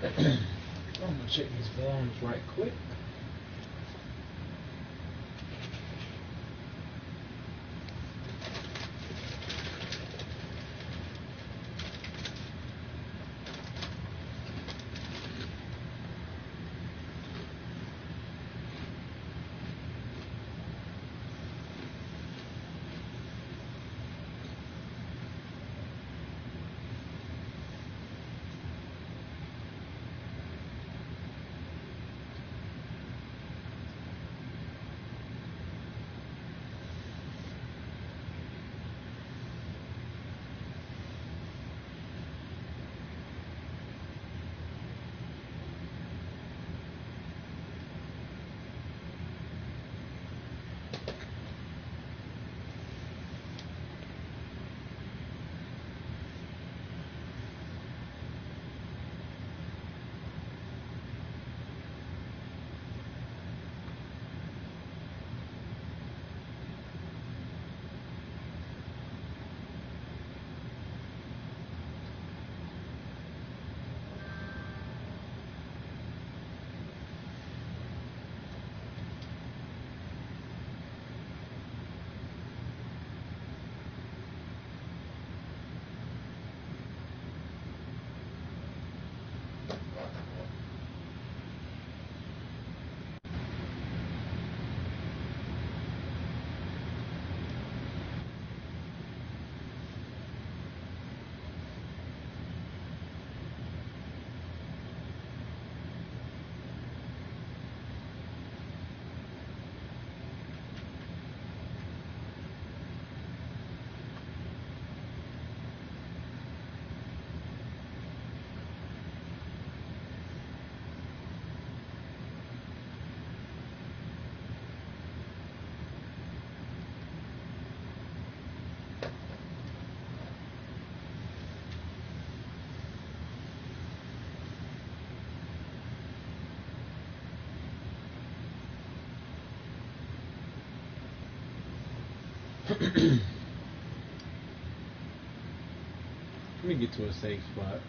I'm gonna check these forms right quick. Let me get to a safe spot.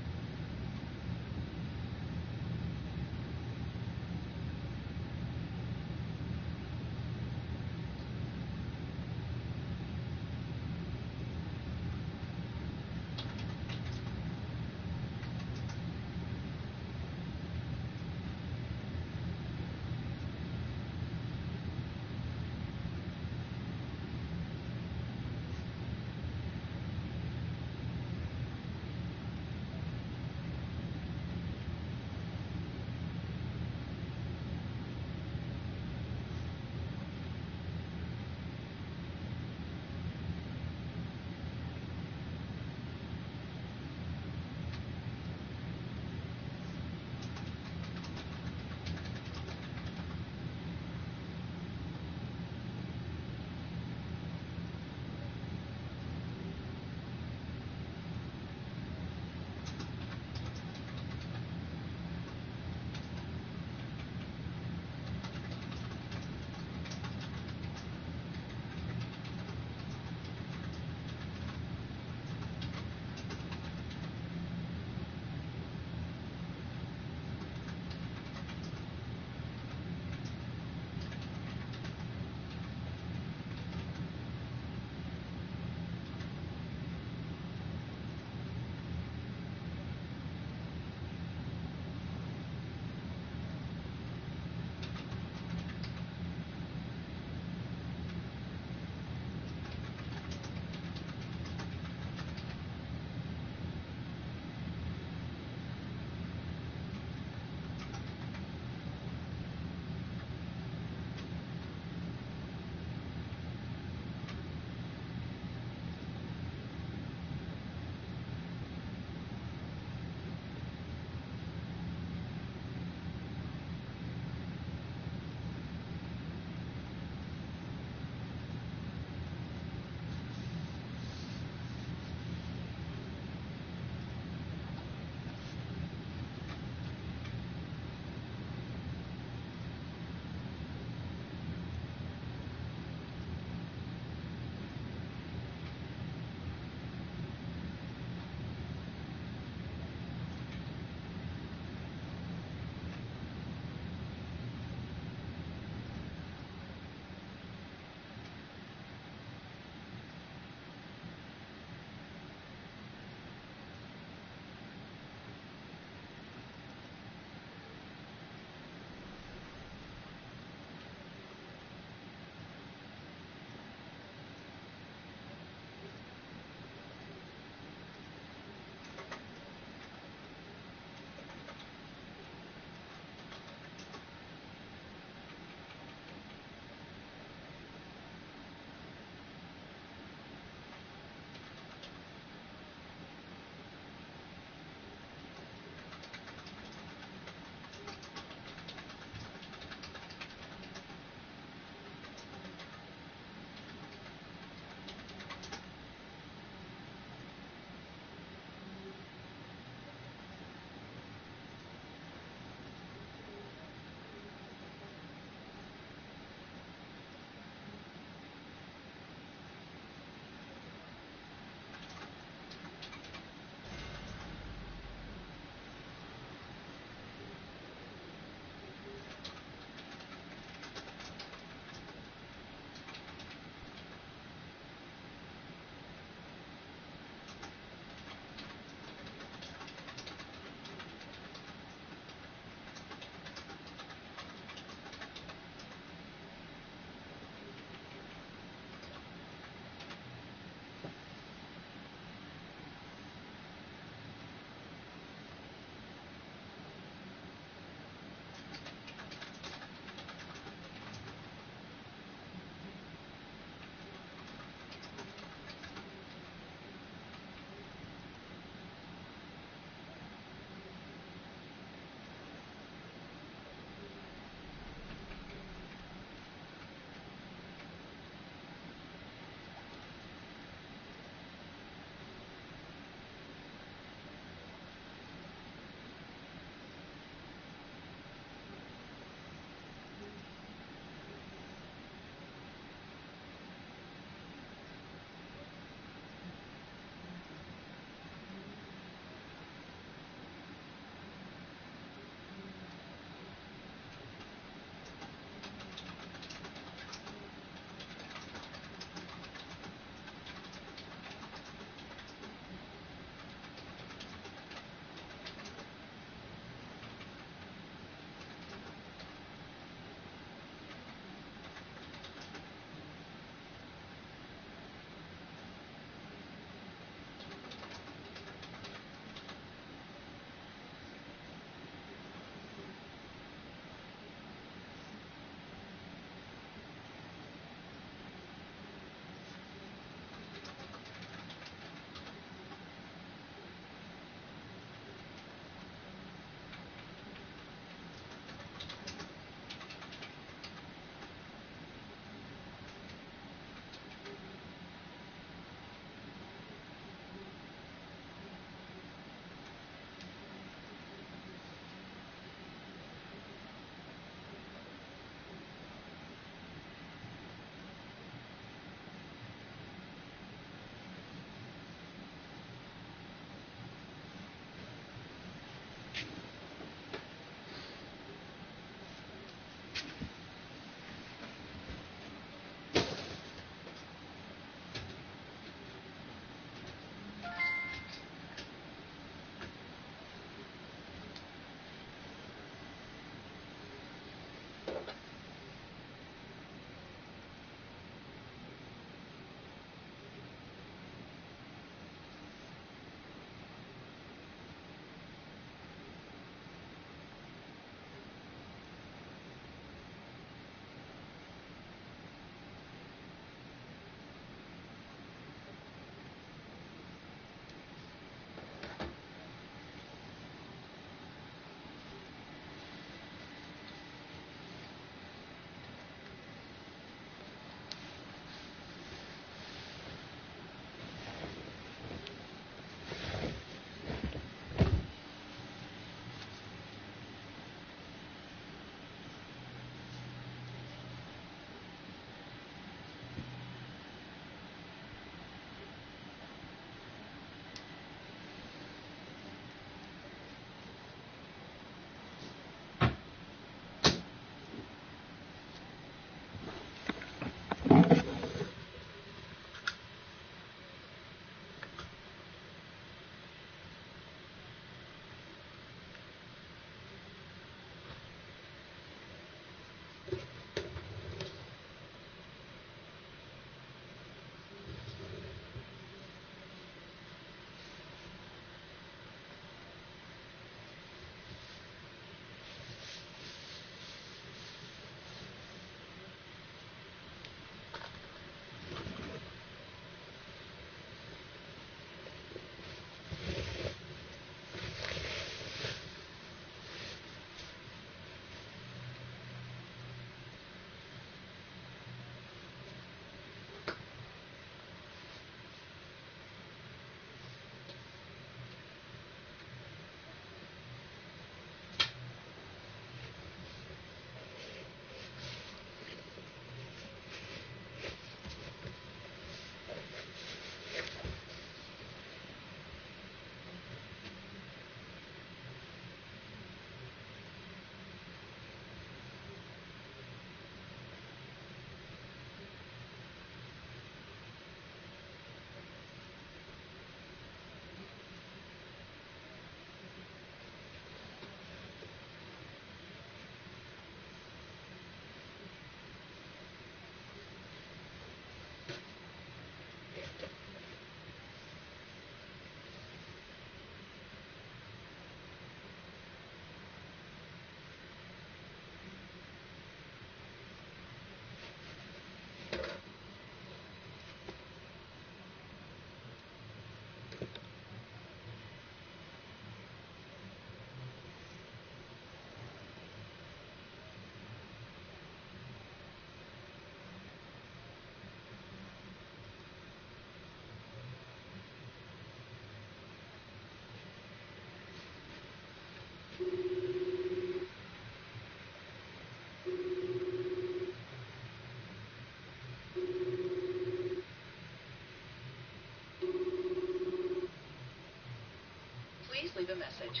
the message.